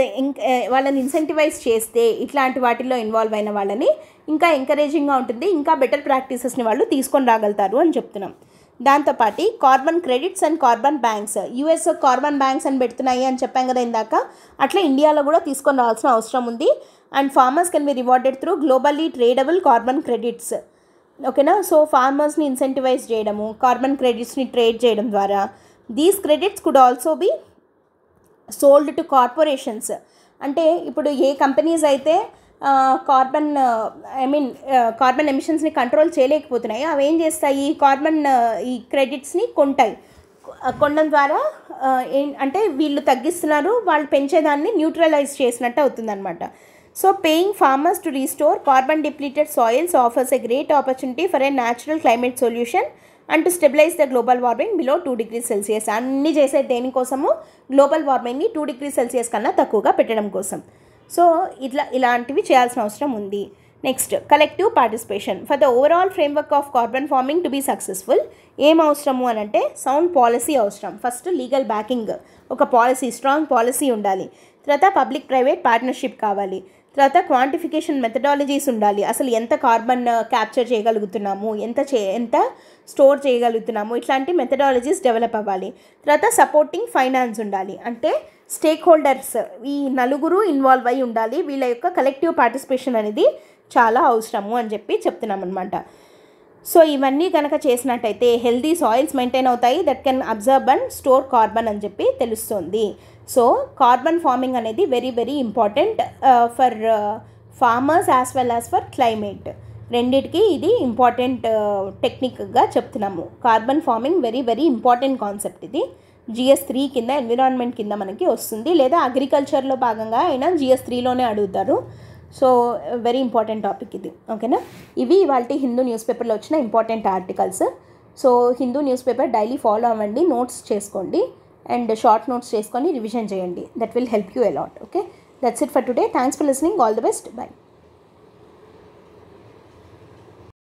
A: వాళ్ళని ఇన్సెంటివైజ్ చేస్తే ఇట్లాంటి వాటిల్లో ఇన్వాల్వ్ అయిన వాళ్ళని ఇంకా ఎంకరేజింగ్గా ఉంటుంది, ఇంకా బెటర్ ప్రాక్టీసెస్ని వాళ్ళు తీసుకొని రాగలుగుతారు అని చెప్తున్నాం. దాంతోపాటు carbon credits and carbon banks, US carbon banks అని పెడుతున్నాయి అని చెప్పాం కదా ఇందాక, అట్లా ఇండియాలో కూడా తీసుకొని రావాల్సిన అవసరం ఉంది. And farmers can be rewarded through globally tradable carbon credits. ఓకేనా, సో ఫార్మర్స్ని ఇన్సెంటివైజ్ చేయడము, కార్బన్ క్రెడిట్స్ని ట్రేడ్ చేయడం ద్వారా these credits could also be sold to corporations. అంటే ఇప్పుడు ఏ కంపెనీస్ అయితే కార్బన్ ఎమిషన్స్ని కంట్రోల్ చేయలేకపోతున్నాయో అవి ఏం చేస్తాయి, ఈ క్రెడిట్స్ని కొంటాయి. కొనడం ద్వారా అంటే వీళ్ళు తగ్గిస్తున్నారు, వాళ్ళు పెంచేదాన్ని న్యూట్రలైజ్ చేసినట్టు అవుతుందన్నమాట. So paying farmers to restore carbon depleted soils offers a great opportunity for a natural climate solution and to stabilise the global warming below 2 degrees Celsius. అన్నీ చేసే దేనికోసము గ్లోబల్ వార్మింగ్ని 2 degrees Celsius కన్నా తక్కువగా పెట్టడం కోసం. సో ఇలాంటివి చేయాల్సిన అవసరం ఉంది. Next collective participation. For the overall framework of carbon farming to be successful ఏం అవసరము అని అంటే సౌండ్ పాలసీ అవసరం. ఫస్ట్ లీగల్ బ్యాకింగ్, ఒక పాలసీ, స్ట్రాంగ్ పాలసీ ఉండాలి. తర్వాత పబ్లిక్ ప్రైవేట్ పార్ట్నర్షిప్ కావాలి. తర్వాత క్వాంటిఫికేషన్ మెథడాలజీస్ ఉండాలి. అసలు ఎంత కార్బన్ క్యాప్చర్ చేయగలుగుతున్నాము, ఎంత స్టోర్ చేయగలుగుతున్నాము, ఇట్లాంటి మెథడాలజీస్ డెవలప్ అవ్వాలి. తర్వాత సపోర్టింగ్ ఫైనాన్స్ ఉండాలి. అంటే స్టేక్ హోల్డర్స్ ఈ నలుగురు ఇన్వాల్వ్ అయి ఉండాలి. వీళ్ళ యొక్క కలెక్టివ్ పార్టిసిపేషన్ అనేది చాలా అవసరము అని చెప్పి చెప్తున్నాం అనమాట. సో ఇవన్నీ కనుక చేసినట్టయితే హెల్దీ సాయిల్స్ మెయింటైన్ అవుతాయి, that can absorb and store carbon అని చెప్పి తెలుస్తుంది. సో కార్బన్ ఫార్మింగ్ అనేది very very important for farmers as well as for climate. రెండిటికి ఇది ఇంపార్టెంట్ టెక్నిక్గా చెప్తున్నాము. Carbon farming very very important concept. ఇది GS3 కింద ఎన్విరాన్మెంట్ కింద మనకి వస్తుంది, లేదా అగ్రికల్చర్లో భాగంగా అయినా GS3లోనే అడుగుతారు. సో వెరీ ఇంపార్టెంట్ టాపిక్ ఇది. ఓకేనా, ఇవి ఇవాళ హిందూ న్యూస్ పేపర్లో వచ్చిన important articles. So Hindu news paper daily follow అవ్వండి, నోట్స్ చేసుకోండి అండ్ షార్ట్ నోట్స్ చేసుకొని రివిజన్ చేయండి. That will help you a lot. Okay, that's it for today. Thanks for listening. All the best. By.